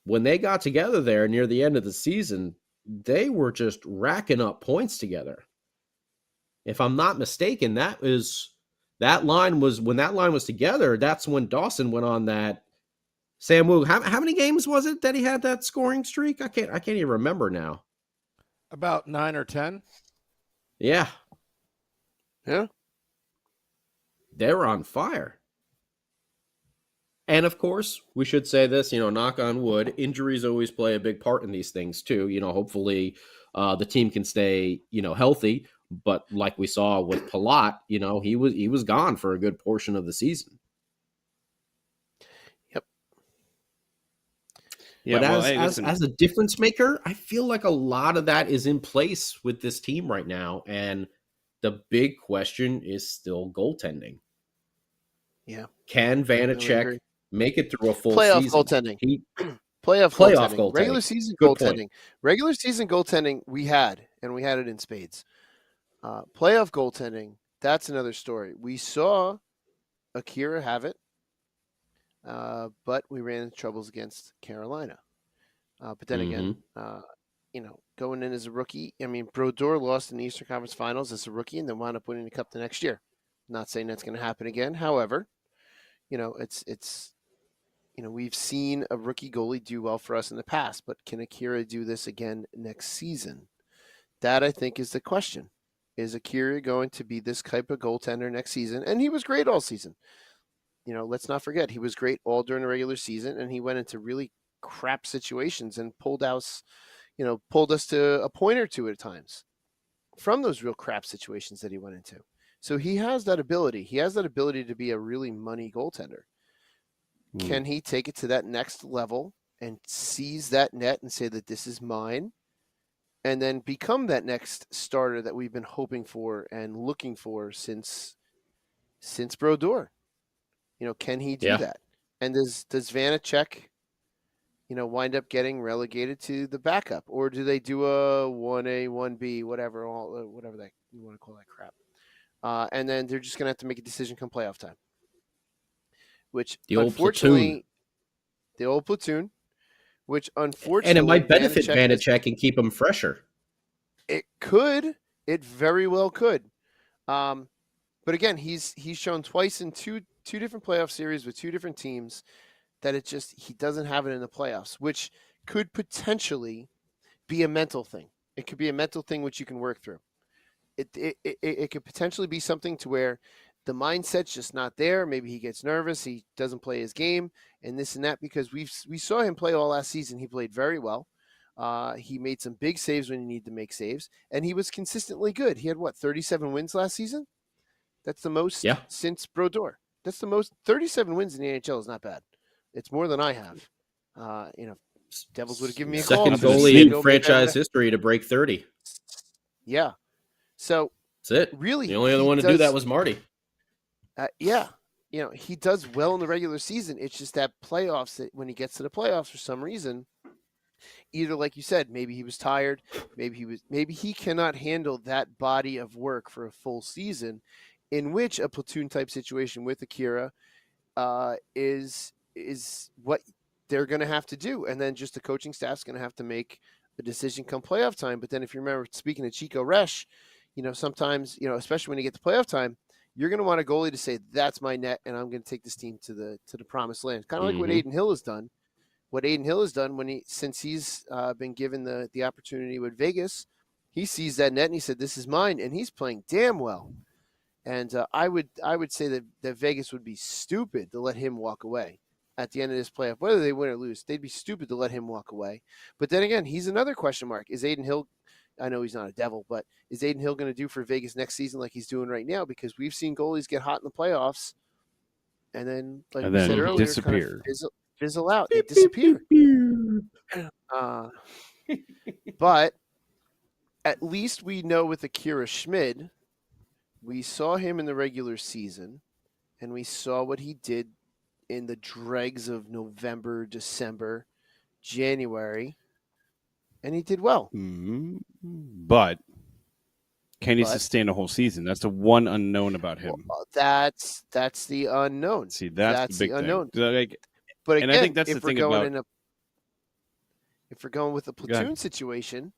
When they got together there near the end of the season, they were just racking up points together. If I'm not mistaken, when that line was together, that's when Dawson went on that Sam Wu. How many games was it that he had that scoring streak? I can't even remember now. About 9 or 10. Yeah. Yeah. They were on fire. And of course, we should say this, knock on wood, injuries always play a big part in these things too. Hopefully the team can stay, healthy. But like we saw with Palat, he was gone for a good portion of the season. Yep. Yeah, but as a difference maker, I feel like a lot of that is in place with this team right now. And the big question is still goaltending. Yeah. Can Vanacek make it through a full playoff season? Goaltending. Playoff goaltending. Regular season Good goaltending. point. Regular season goaltending we had it in spades. Playoff goaltending, that's another story. We saw Akira have it, but we ran into troubles against Carolina. But then again, going in as a rookie, Brodeur lost in the Eastern Conference Finals as a rookie and then wound up winning the Cup the next year. Not saying that's going to happen again. However, it's we've seen a rookie goalie do well for us in the past, but can Akira do this again next season? That, I think, is the question. Is Akira going to be this type of goaltender next season? And he was great all season. Let's not forget, he was great all during the regular season, and he went into really crap situations and pulled us to a point or two at times from those real crap situations that he went into. So he has that ability. He has that ability to be a really money goaltender. Can he take it to that next level and seize that net and say that this is mine, and then become that next starter that we've been hoping for and looking for since Brodeur? Can he do that? And does Vanacek, wind up getting relegated to the backup, or do they do a 1A, 1B, whatever that you want to call that crap? And then they're just going to have to make a decision come playoff time. Which, the old platoon, which unfortunately, and it might benefit Vanacek and keep him fresher. It could. It very well could. But again, he's shown twice in two different playoff series with two different teams that he doesn't have it in the playoffs, which could potentially be a mental thing. It could be a mental thing which you can work through. It could potentially be something to where the mindset's just not there. Maybe he gets nervous. He doesn't play his game and this and that, because we saw him play all last season. He played very well. He made some big saves when he needed to make saves, and he was consistently good. He had 37 wins last season? That's the most since Brodeur. That's the most. 37 wins in the NHL is not bad. It's more than I have. Devils would have given me a call. Second goalie in franchise history to break 30. Yeah. So that's it. Really, the only other one to do that was Marty. He does well in the regular season. It's just that playoffs, that when he gets to the playoffs for some reason, either like you said, maybe he was tired, maybe he cannot handle that body of work for a full season, in which a platoon type situation with Akira is what they're going to have to do, and then just the coaching staff's going to have to make a decision come playoff time. But then if you remember speaking to Chico Resch, sometimes, especially when you get to playoff time, you're going to want a goalie to say, that's my net, and I'm going to take this team to the promised land. Kind of like what Adin Hill has done. What Adin Hill has done since he's been given the opportunity with Vegas, he sees that net and he said, this is mine, and he's playing damn well. And I would say that Vegas would be stupid to let him walk away at the end of this playoff, whether they win or lose. They'd be stupid to let him walk away. But then again, he's another question mark. Is Adin Hill, I know he's not a devil, but is Adin Hill going to do for Vegas next season like he's doing right now? Because we've seen goalies get hot in the playoffs and then, like we said earlier, disappear. Kind of fizzle out. They disappear. But at least we know with Akira Schmid, we saw him in the regular season, and we saw what he did in the dregs of November, December, January, and he did well. But can he sustain a whole season? That's the one unknown about him. Well, that's the unknown. See, that's the big unknown. Thing. But again, and I think that's the thing about if we're going with a platoon situation,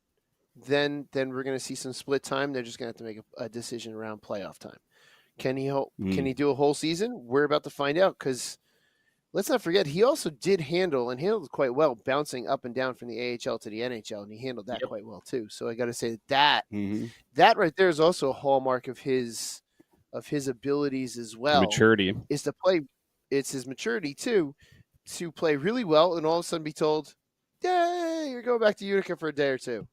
then we're going to see some split time. They're just going to have to make a decision around playoff time. Can he do a whole season? We're about to find out, because let's not forget, he also did handled quite well, bouncing up and down from the AHL to the NHL, and he handled that quite well too. So I got to say that right there is also a hallmark of his abilities as well. Maturity is to play. It's his maturity too, to play really well and all of a sudden be told, "Yay, you're going back to Utica for a day or two,"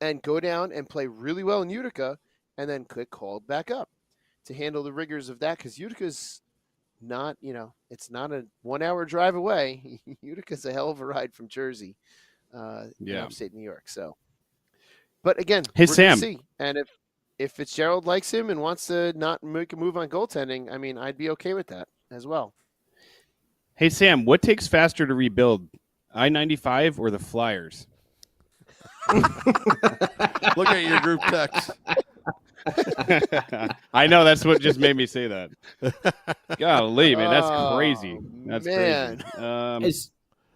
and go down and play really well in Utica, and then get called back up to handle the rigors of that, because Utica's not, it's not a 1 hour drive away. Utica's a hell of a ride from Jersey, in upstate New York. So, but again, hey, we're Sam, gonna see. And if Fitzgerald likes him and wants to not make a move on goaltending, I mean, I'd be okay with that as well. Hey, Sam, what takes faster to rebuild, I-95 or the Flyers? Look at your group text. I know, that's what just made me say that. Golly, man, that's crazy. That's crazy.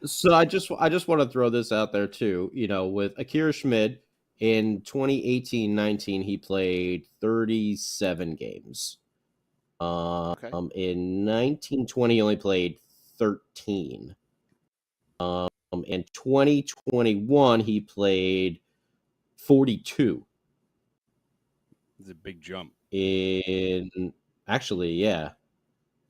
So I just want to throw this out there too. With Akira Schmid in 2018-19, he played 37 games. In 1920, he only played 13. In 2021, he played 42. It's a big jump. Actually, yeah.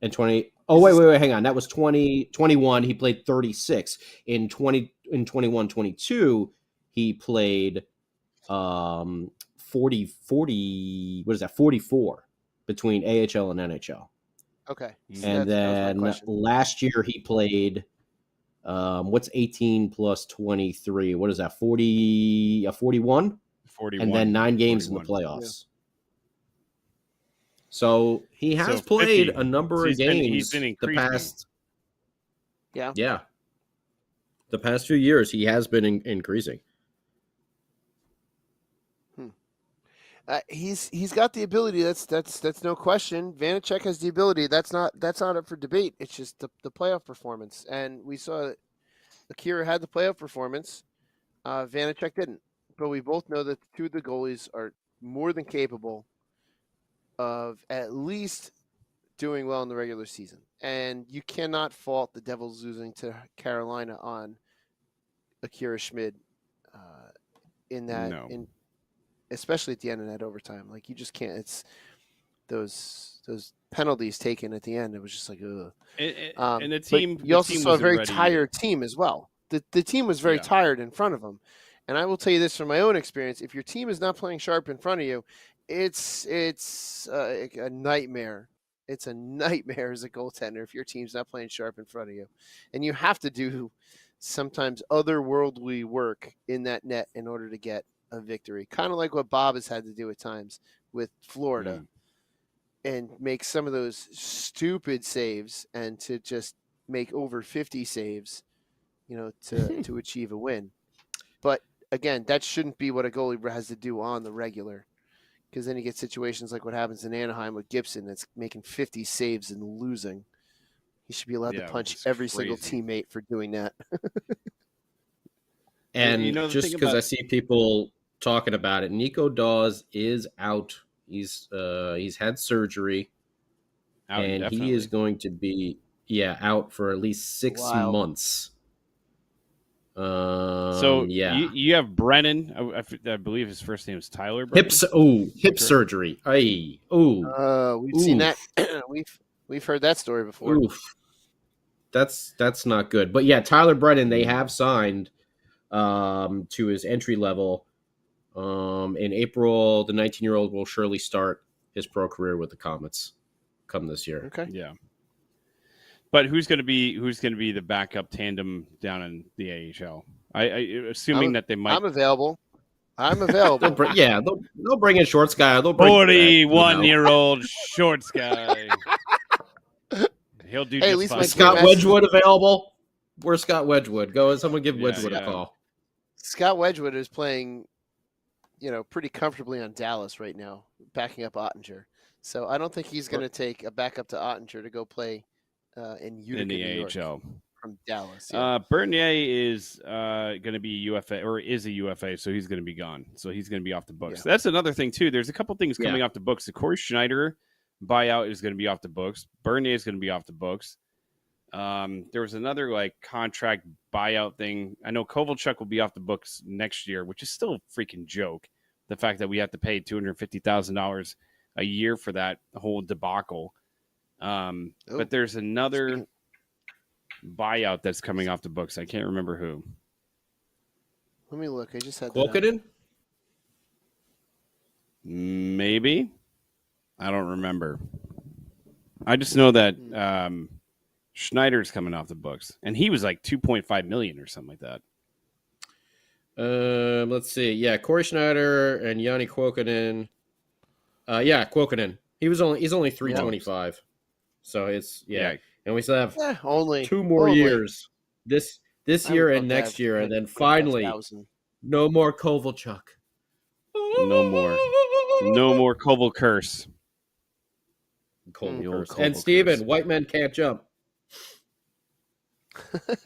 In 20. Oh, wait, hang on. That was 2021. He played 36. In 21-22, he played 40. What is that? 44 between AHL and NHL. Okay. And then last year he played. What's 18 plus 23? What is that? 41? 41. And then 9 games 41. In the playoffs. Yeah. So he has played 50. A number of games. He's been increasing. The past. Yeah. The past few years, he has been increasing. He's got the ability. That's no question. Vanacek has the ability. That's not up for debate. It's just the playoff performance, and we saw Akira had the playoff performance. Vanacek didn't, but we both know that the two of the goalies are more than capable of at least doing well in the regular season, and you cannot fault the Devils losing to Carolina on Akira Schmid especially at the end of that overtime. Like, you just can't. It's those penalties taken at the end. It was just like, ugh. And the team. You also saw a very tired team as well. The team was very tired in front of them. And I will tell you this from my own experience: if your team is not playing sharp in front of you, it's a nightmare. It's a nightmare as a goaltender if your team's not playing sharp in front of you, and you have to do sometimes otherworldly work in that net in order to get a victory. Kind of like what Bob has had to do at times with Florida, and make some of those stupid saves, and to just make over 50 saves, to achieve a win. But again, that shouldn't be what a goalie has to do on the regular, because then you get situations like what happens in Anaheim with Gibson that's making 50 saves and losing. He should be allowed to punch every single teammate for doing that. And You know, the just thing because about- I see people talking about it, Nico Dawes is out. He's had surgery, Out and indefinitely. he is going to be out for at least 6 Wow. months. So you have Brennan. I believe his first name is Tyler. Brennan? Hip surgery. We've Seen that. we've heard that story before. Oof. That's not good. But yeah, Tyler Brennan, they have signed to his entry level. In April, the 19-year-old will surely start his pro career with the Comets come this year. Okay. Yeah. But who's going to be the backup tandem down in the AHL? Assuming that they might. I'm available. They'll bring in Shorts guy. They'll bring 41-year-old Shorts guy. He'll do Hey, at just least fine. my Scott Wedgwood available. Where's Scott Wedgwood? Someone give Wedgwood a call. Scott Wedgwood is playing, pretty comfortably on Dallas right now, backing up Ottinger. So I don't think he's going to take a backup to Ottinger to go play in Utica, in the New York AHL from Dallas. Yeah. Bernier is going to be UFA or is a UFA, so he's going to be gone. So he's going to be off the books. Yeah. That's another thing too. There's a couple things coming off the books. The Corey Schneider buyout is going to be off the books. Bernier is going to be off the books. There was another contract buyout thing. I know Kovalchuk will be off the books next year, which is still a freaking joke. The fact that we have to pay $250,000 a year for that whole debacle. But there's another buyout that's coming off the books. I can't remember who. Let me look. I just had Kuokkanen? Maybe. I don't remember. I just know that Schneider's coming off the books, and he was like $2.5 million or something like that. Let's see. Yeah, Corey Schneider and Yanni Kuokkanen. Kuokkanen. He's only $325. So it's and we still have only 2 more years. This year and next year, and then finally 1,000. no more Kovalchuk. No more Koval curse. Koval curse. Koval And Steven, curse. white men can't jump.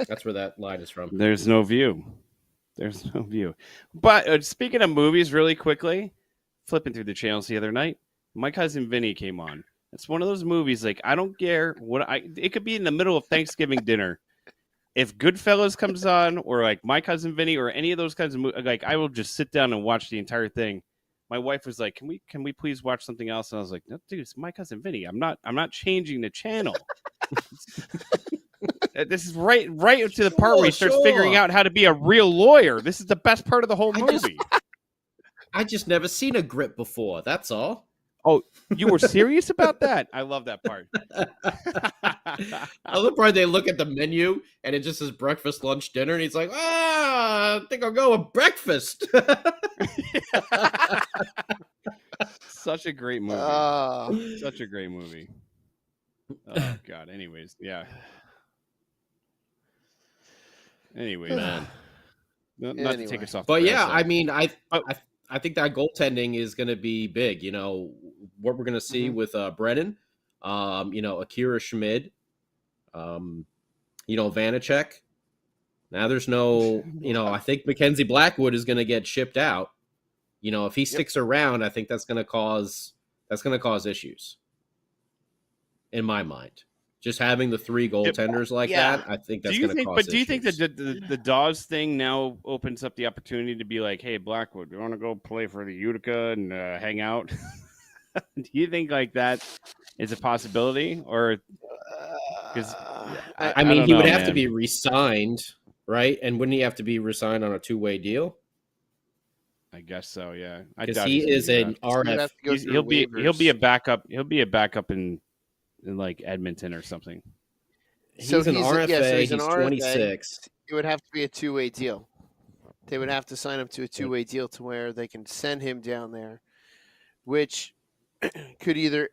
That's where that line is from. There's no view. But speaking of movies, really quickly, flipping through the channels the other night, My Cousin Vinny came on. It's one of those movies, I don't care it could be in the middle of Thanksgiving dinner. If Goodfellas comes on, or My Cousin Vinny, or any of those kinds of movies, I will just sit down and watch the entire thing. My wife was like, "Can we please watch something else?" And I was like, "No, dude, it's My Cousin Vinny. I'm not changing the channel." This is right to the part where he starts figuring out how to be a real lawyer. This is the best part of the whole movie. I just never seen a grip before. That's all. Oh, you were serious about that? I love that part. I love the part they look at the menu and it just says breakfast, lunch, dinner, and he's like, I think I'll go with breakfast. Such a great movie. Such a great movie. Oh God. Anyways, yeah. Anyways, Man. Not to take us off. But yeah, I mean, I think that goaltending is going to be big. What we're going to see with Brennan, Akira Schmid, Vanacek. Now there's no, I think Mackenzie Blackwood is going to get shipped out. If he sticks around, I think that's going to cause issues. In my mind, just having the 3 goaltenders that, I think that's going to cause issues. But do you think that the Dawes thing now opens up the opportunity to be like, hey, Blackwood, you want to go play for the Utica and hang out? Do you think that is a possibility, or because I mean, he would have to be re-signed, right? And wouldn't he have to be re-signed on a 2-way deal? I guess so. Yeah, because he is an RF. He'll be a backup. He'll be a backup in Edmonton or something. He's an RFA. He's 26. It would have to be a 2-way deal. They would have to sign him to a 2-way deal to where they can send him down there, which could either.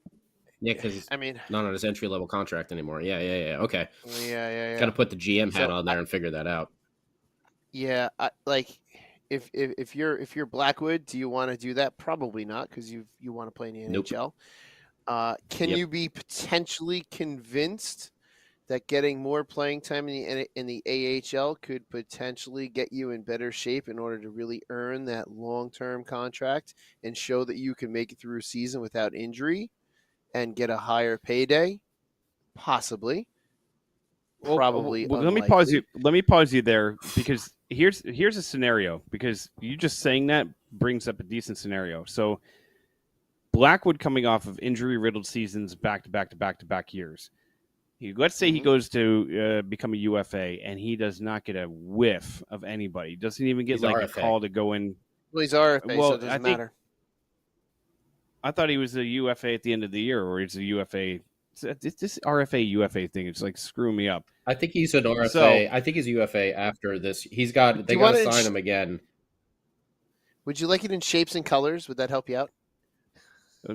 Yeah, because he's not on his entry level contract anymore. Yeah. Okay. Yeah. Got to put the GM hat on there and figure that out. Yeah, if you're Blackwood, do you want to do that? Probably not, because you want to play in the NHL. Can you be potentially convinced that getting more playing time in the AHL could potentially get you in better shape in order to really earn that long-term contract and show that you can make it through a season without injury and get a higher payday? Possibly. Probably well, unlikely. Let me pause you there, because here's a scenario, because you just saying that brings up a decent scenario. So Blackwood coming off of injury-riddled seasons back to back years. Let's say he goes to become a UFA and he does not get a whiff of anybody. Doesn't even get He's like RFA. a call to go in. Well, he's RFA, so it doesn't matter. I thought he was a UFA at the end of the year, or he's a UFA. This RFA UFA thing is like screwing me up. I think he's an RFA. So, I think he's UFA after this. They got to sign him again. Would you like it in shapes and colors? Would that help you out?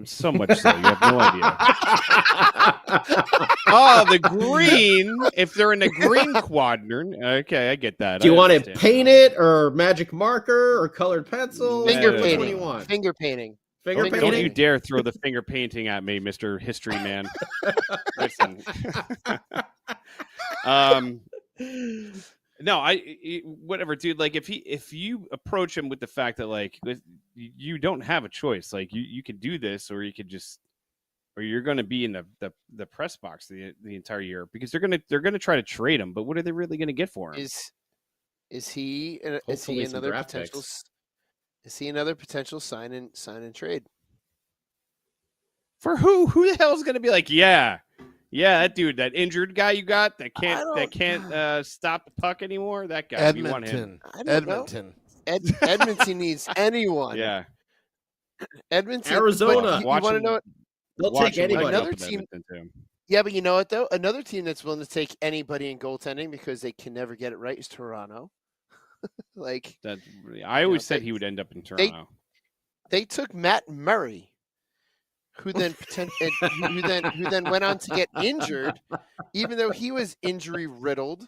So much so, you have no idea. Oh, the green. If they're in the green quadrant, okay, I get that. Do you want it painted or magic marker or colored pencil? Finger Which painting. one do you want? Finger painting. Finger painting. Don't you dare throw the finger painting at me, Mr. History Man. Listen. No, whatever, dude. Like, if you approach him with the fact that like you don't have a choice, like you can do this, or you could just, or you're going to be in the press box the entire year, because they're gonna try to trade him. But what are they really going to get for him? Is he another potential? Is he another potential sign and trade? For who? Who the hell is going to be like, yeah, that dude, that injured guy you got that can't stop the puck anymore? That guy. Edmonton. We want him. Edmonton. Edmonton needs anyone. Yeah. Edmonton. Arizona. You want to know what? They'll take anybody. Another team. Yeah, but you know what though? Another team that's willing to take anybody in goaltending because they can never get it right is Toronto. Like that, I always said he would end up in Toronto. They took Matt Murray, who then who then went on to get injured, even though he was injury riddled.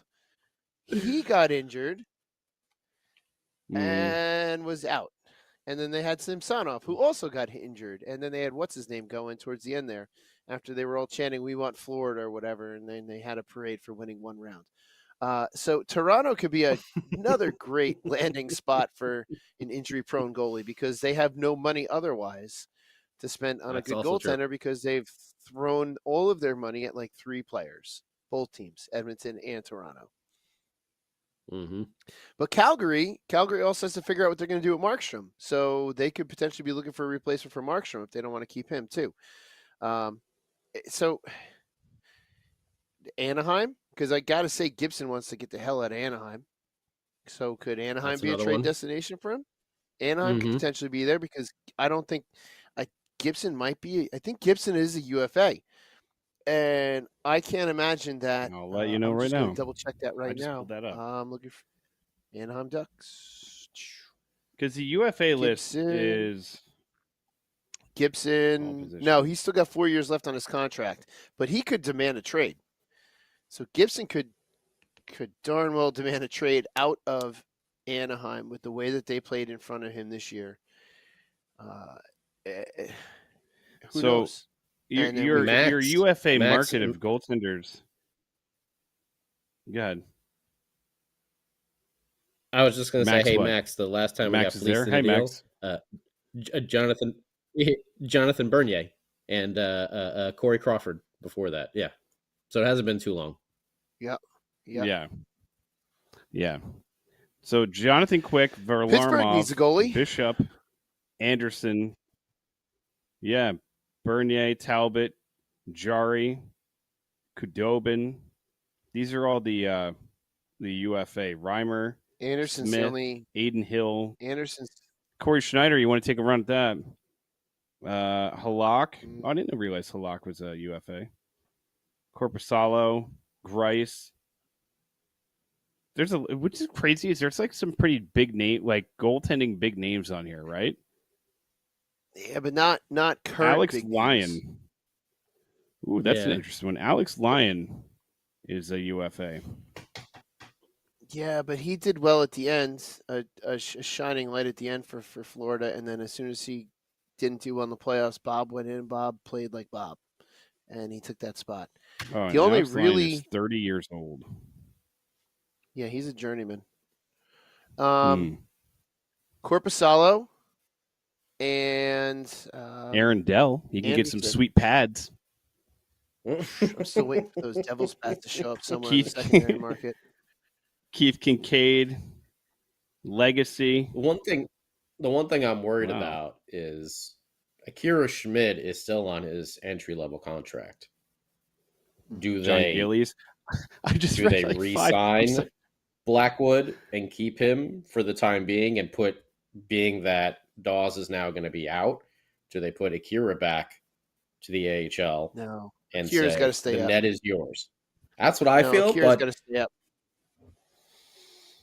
He got injured and was out. And then they had Samsonov, who also got injured. And then they had what's his name going towards the end there, after they were all chanting "We want Florida" or whatever, and then they had a parade for winning one round. So Toronto could be another great landing spot for an injury-prone goalie, because they have no money otherwise to spend on a good goaltender, because they've thrown all of their money at like 3 players, both teams, Edmonton and Toronto. Mm-hmm. But Calgary also has to figure out what they're going to do with Markstrom. So they could potentially be looking for a replacement for Markstrom if they don't want to keep him too. So Anaheim, because I got to say Gibson wants to get the hell out of Anaheim. So could Anaheim be a trade destination for him? Anaheim could potentially be there, because I don't think Gibson might be. I think Gibson is a UFA. And I can't imagine that. I'll let you know right now. Double check that right now. Pulled that up. I'm looking for Anaheim Ducks. Because the UFA list is Gibson. No, he's still got 4 years left on his contract, but he could demand a trade. So Gibson could darn well demand a trade out of Anaheim with the way that they played in front of him this year. Who knows? Your UFA market of goaltenders. Good. I was just going to say, hey, what? Max, the last time Max we got fleeced in the deal, Jonathan Bernier and Corey Crawford before that. Yeah. So it hasn't been too long. Yeah. So Jonathan Quick, Pittsburgh Varlamov, needs a goalie. Bishop, Anderson. Yeah. Bernier, Talbot, Jari, Kudobin. These are all the UFA. Reimer, Anderson's Smith, the only Aiden Hill. Anderson's. Corey Schneider, you want to take a run at that? Halak. Oh, I didn't realize Halak was a UFA. Corpusalo, Grice. Which is crazy, is there's like some pretty big name, like goaltending big names on here, right? Yeah, but not current. Alex Lyon. Ooh, that's an interesting one. Alex Lyon is a UFA. Yeah, but he did well at the end, a shining light at the end for Florida. And then as soon as he didn't do well in the playoffs, Bob went in. Bob played like Bob. and he took that spot. Oh, The only Alex Lyon really, is 30 years old. yeah, he's a journeyman. Hmm. Corpusalo and Aaron Dell, he can get some Anderson. sweet pads. I'm still waiting for those Devils pads to show up somewhere in the Keith- secondary market. Keith Kincaid, Legacy. The one thing I'm worried Wow. about is Akira Schmid is still on his entry level contract. Do John they Gillies. I just do read they like re-sign 5%. Blackwood and keep him for the time being and put, being that Dawes is now going to be out, do they put Akira back to the AHL No, and Akira's say got to stay the up. net is yours? That's what I No, feel, Akira's but got to stay up.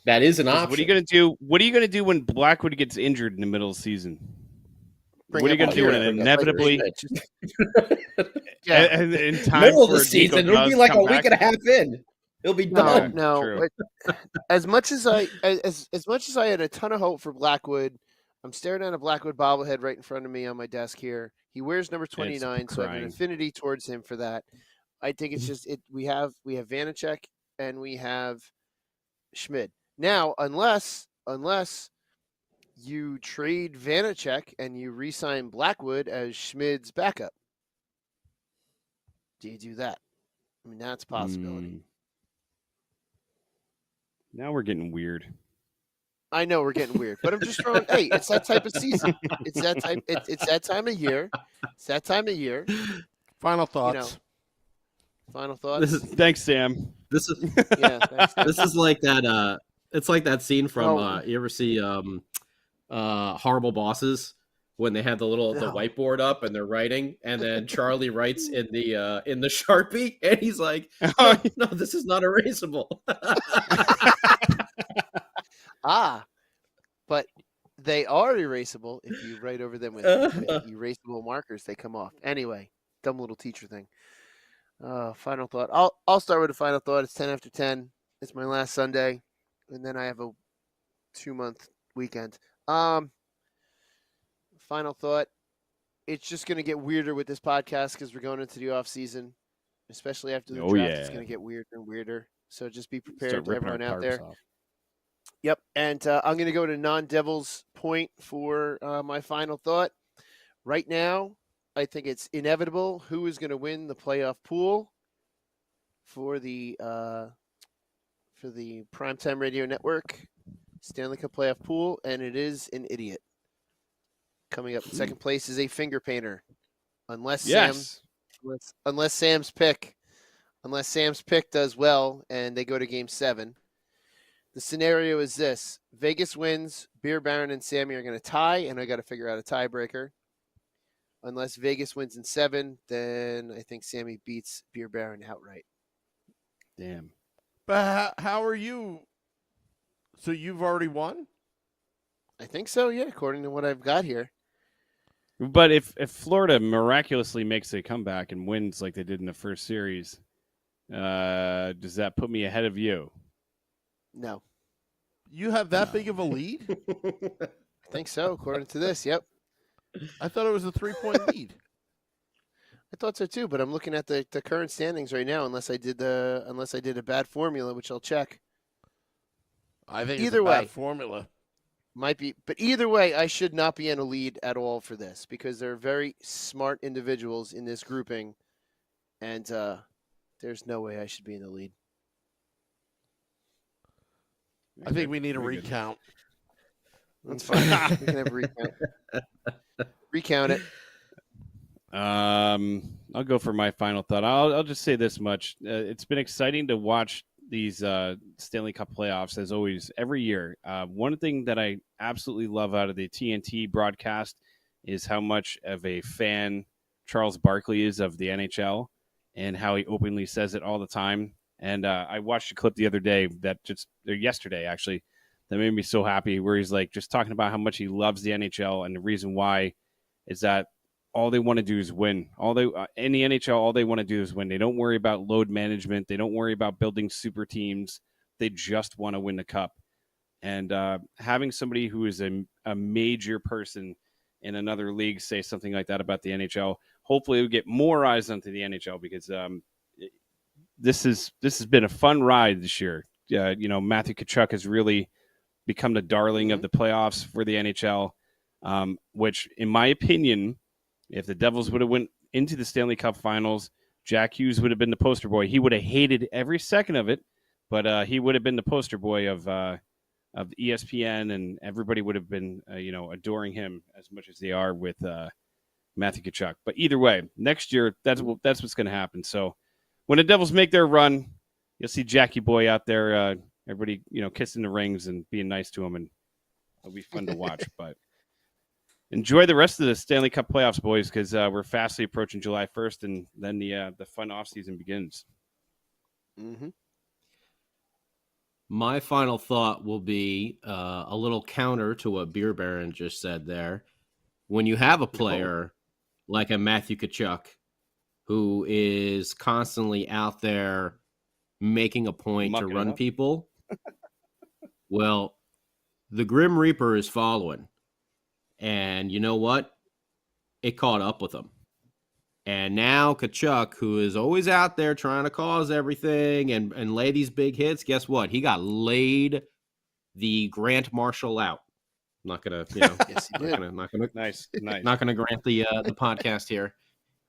that is an 'Cause option. what are you going to do? What are you going to do when Blackwood gets injured in the middle of the season? Bring What are you up going to do when Akira. it inevitably Yeah. and in time Middle of for the season, Nico it'll be Dawes like to come a week back? and a half in. He'll be done. No. True. But as much as I had a ton of hope for Blackwood, I'm staring at a Blackwood bobblehead right in front of me on my desk here. He wears number 29, so I have an crying. affinity towards him for that. I think it's just we have Vanacek and we have Schmid. Now, unless you trade Vanacek and you re-sign Blackwood as Schmid's backup, do you do that? I mean, that's a possibility. Now we're getting weird. I know we're getting weird, but I'm just throwing. Hey, it's that type of season. It's that type. It's that time of year. It's that time of year. Final thoughts. Final thoughts. Thanks, Sam. This is Yeah, thanks. this is like that. It's like that scene from Oh. you ever see Horrible Bosses, when they have the No. whiteboard up and they're writing, and then Charlie writes in the Sharpie, and he's like, "No, this is not erasable." But they are erasable if you write over them with erasable markers. They come off. Anyway, dumb little teacher thing. Final thought. I'll start with a final thought. It's 10 after 10. It's my last Sunday, and then I have a 2-month weekend. Final thought. It's just going to get weirder with this podcast because we're going into the off season, especially after the draft. Yeah. It's going to get weirder and weirder. So just be prepared Start to ripping our everyone out tarps there. off. Yep. And I'm going to go to non-Devils point for my final thought. Right now, I think it's inevitable who is going to win the playoff pool for the Primetime Radio Network Stanley Cup playoff pool, and it is an idiot. Coming up in second place is a finger painter, unless Sam's pick does well and they go to Game 7. The scenario is this: Vegas wins, Beer Baron and Sammy are going to tie, and I got to figure out a tiebreaker. Unless Vegas wins in 7, then I think Sammy beats Beer Baron outright. Damn. But how are you? So you've already won? I think so, yeah, according to what I've got here. But if Florida miraculously makes a comeback and wins like they did in the first series, does that put me ahead of you? No. You have that big of a lead? I think so, according to this, yep. I thought it was a 3-point lead. I thought so too, but I'm looking at the current standings right now. Unless I did a bad formula, which I'll check. I think Either it's a way. bad formula. Might be, but either way, I should not be in a lead at all for this because there are very smart individuals in this grouping, and there's no way I should be in the lead. I think we need a recount. That's fine. We can have a recount. Recount it. I'll go for my final thought. I'll just say this much: it's been exciting to watch these Stanley Cup playoffs, as always, every year. One thing that I absolutely love out of the TNT broadcast is how much of a fan Charles Barkley is of the NHL and how he openly says it all the time. And I watched a clip the other day yesterday, actually, that made me so happy, where he's like just talking about how much he loves the NHL, and the reason why is that all they want to do is win. In the NHL, all they want to do is win. They don't worry about load management. They don't worry about building super teams. They just want to win the cup. And having somebody who is a major person in another league say something like that about the NHL. Hopefully, we get more eyes onto the NHL because this has been a fun ride this year. Matthew Tkachuk has really become the darling of the playoffs for the NHL, which, in my opinion, if the Devils would have went into the Stanley Cup Finals, Jack Hughes would have been the poster boy. He would have hated every second of it, but he would have been the poster boy of ESPN, and everybody would have been adoring him as much as they are with Matthew Tkachuk. But either way, next year that's what's going to happen. So when the Devils make their run, you'll see Jackie Boy out there, everybody kissing the rings and being nice to him, and it'll be fun to watch. But enjoy the rest of the Stanley Cup playoffs, boys, because we're fastly approaching July 1st, and then the fun off season begins. Mm-hmm. My final thought will be a little counter to what Beer Baron just said there. When you have a player like a Matthew Tkachuk who is constantly out there making a point to run people, well, the Grim Reaper is following. And you know what? It caught up with him. And now Tkachuk, who is always out there trying to cause everything and lay these big hits, guess what? He got laid the Grant Marshall out. I'm not gonna, yes, he did. Nice. Not gonna grant the podcast here.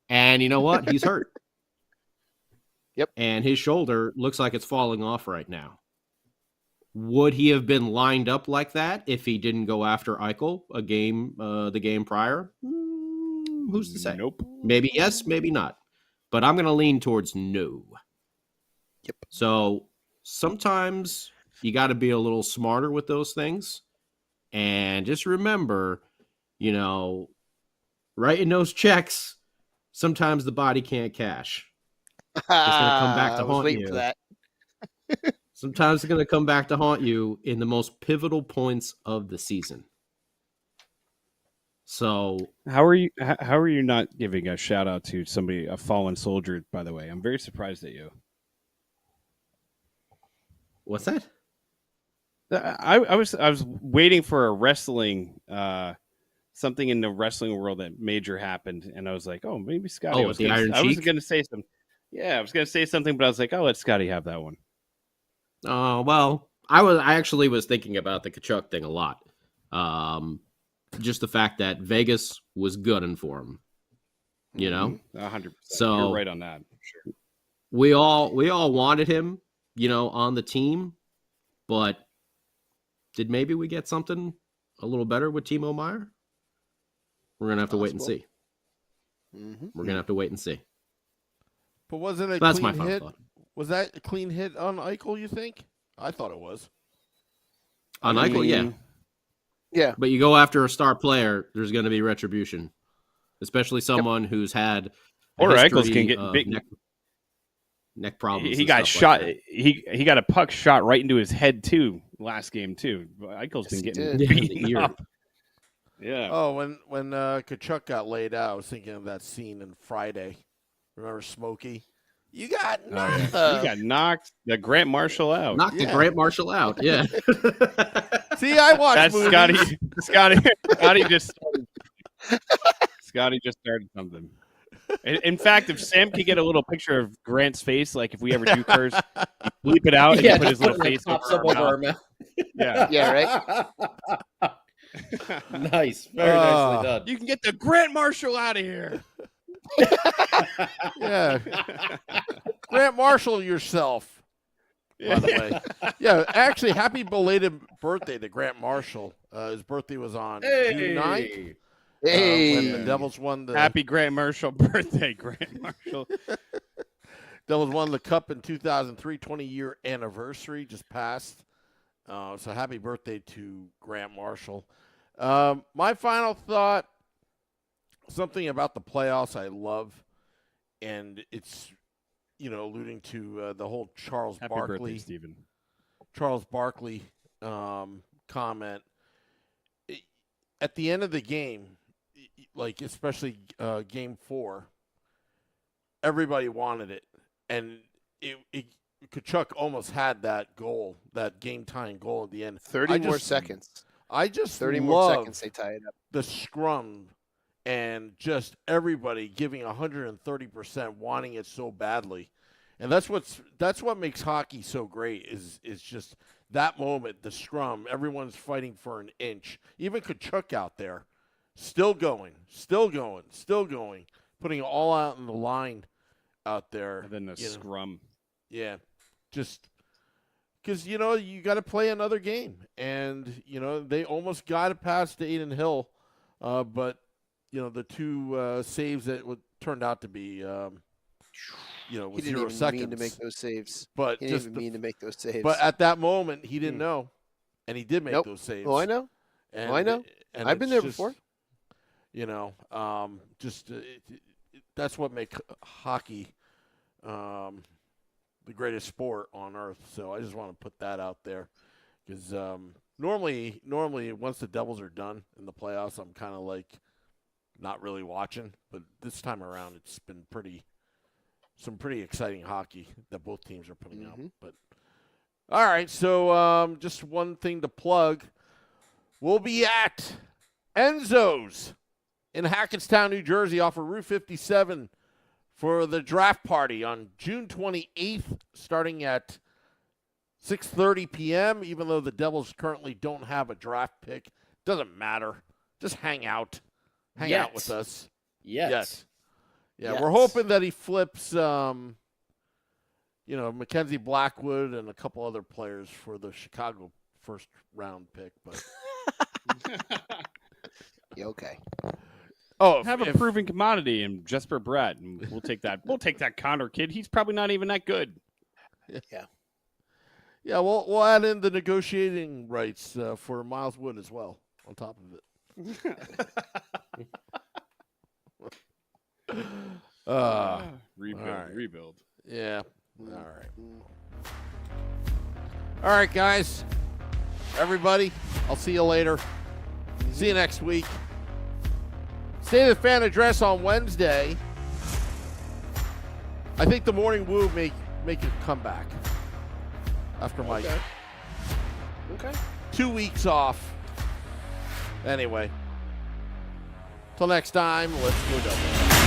And you know what? He's hurt. Yep. And his shoulder looks like it's falling off right now. Would he have been lined up like that if he didn't go after Eichel the game prior? Who's to say? Nope. Maybe yes, maybe not. But I'm going to lean towards no. Yep. So sometimes you got to be a little smarter with those things. And just remember, writing those checks, sometimes the body can't cash. It's going to come back to haunt you. For that. Sometimes it's going to come back to haunt you in the most pivotal points of the season. So how are you not giving a shout out to somebody, a fallen soldier, by the way? I'm very surprised at you. What's that? I was waiting for a wrestling something in the wrestling world that major happened, and I was like, oh, maybe Scotty. Oh, with the Iron Sheik? I was going to say something. Yeah, I was going to say something, but I was like, I'll let Scotty have that one. Oh, well, I actually was thinking about the Tkachuk thing a lot. Just the fact that Vegas was gunning for him, 100%. So you're right on that. Sure. We all wanted him, on the team, but did maybe we get something a little better with Timo Meier? We're gonna have to wait and see. Mm-hmm. We're gonna have to wait and see. But wasn't it a That's clean my final hit? thought. Was that a clean hit on Eichel, you think? I thought it was. On Eichel, yeah. Yeah. But you go after a star player, there's going to be retribution, especially someone who's had or Eichels can get big neck problems. He got shot. Like he got a puck shot right into his head too last game too. Eichel's been getting beaten up. Yeah. Oh, when Tkachuk got laid out, I was thinking of that scene in Friday. Remember Smokey? You got knocked. You got knocked the Grant Marshall out. Knocked the Grant Marshall out. Yeah. See, I watched That's movies. Scotty just started something. In fact, if Sam could get a little picture of Grant's face, like if we ever do curse, bleep it out and he put his little face over our mouth. Yeah. Yeah, right? Nice. Very nicely done. You can get the Grant Marshall out of here. Yeah. Grant Marshall yourself. By the way. Yeah, actually, happy belated birthday to Grant Marshall. His birthday was on June 9th. Hey. When the Devils won the Happy Grant Marshall birthday, Grant Marshall. Devils won the Cup in 2003, 20-year anniversary just passed. So happy birthday to Grant Marshall. My final thought, something about the playoffs I love, and it's, alluding to the whole Charles Happy Barkley. birthday, Stephen. Charles Barkley comment. At the end of the game, like especially Game 4, everybody wanted it, and Tkachuk almost had that goal, that game-tying goal at the end. 30 more seconds. I just 30 more love seconds, they tie it up. the scrum and just everybody giving 130%, wanting it so badly. And that's what makes hockey so great is just that moment, the scrum, everyone's fighting for an inch. Even Kachuk out there, still going, putting it all out in the line out there. And then the scrum. Yeah, just because, you got to play another game. And, they almost got it past Aiden Hill, but, the two saves that turned out to be, with He didn't 0 even seconds. mean to make those saves. But He didn't even mean to make those saves. But at that moment, he didn't know, and he did make those saves. Oh, I know. And, I know. And I've been there before. That's what makes hockey the greatest sport on earth. So I just want to put that out there because normally once the Devils are done in the playoffs, I'm kind of like not really watching. But this time around, it's been some pretty exciting hockey that both teams are putting out. But all right, so just one thing to plug. We'll be at Enzo's in Hackettstown, New Jersey, off of Route 57 for the draft party on June 28th, starting at 6:30 p.m., even though the Devils currently don't have a draft pick. Doesn't matter. Just hang out. Hang out with us. Yes. Yeah, we're hoping that he flips, Mackenzie Blackwood and a couple other players for the Chicago first-round pick. But Yeah, okay. Oh, Have a proven commodity in Jesper Bratt, and we'll take that. We'll take that Connor kid. He's probably not even that good. Yeah. Yeah, we'll add in the negotiating rights for Miles Wood as well on top of it. Rebuild. Yeah. All right. All right, guys. Everybody, I'll see you later. See you next week. State of the Fan address on Wednesday. I think the Morning Woo make a comeback after my Okay. 2 weeks off. Anyway, till next time, let's go Devils.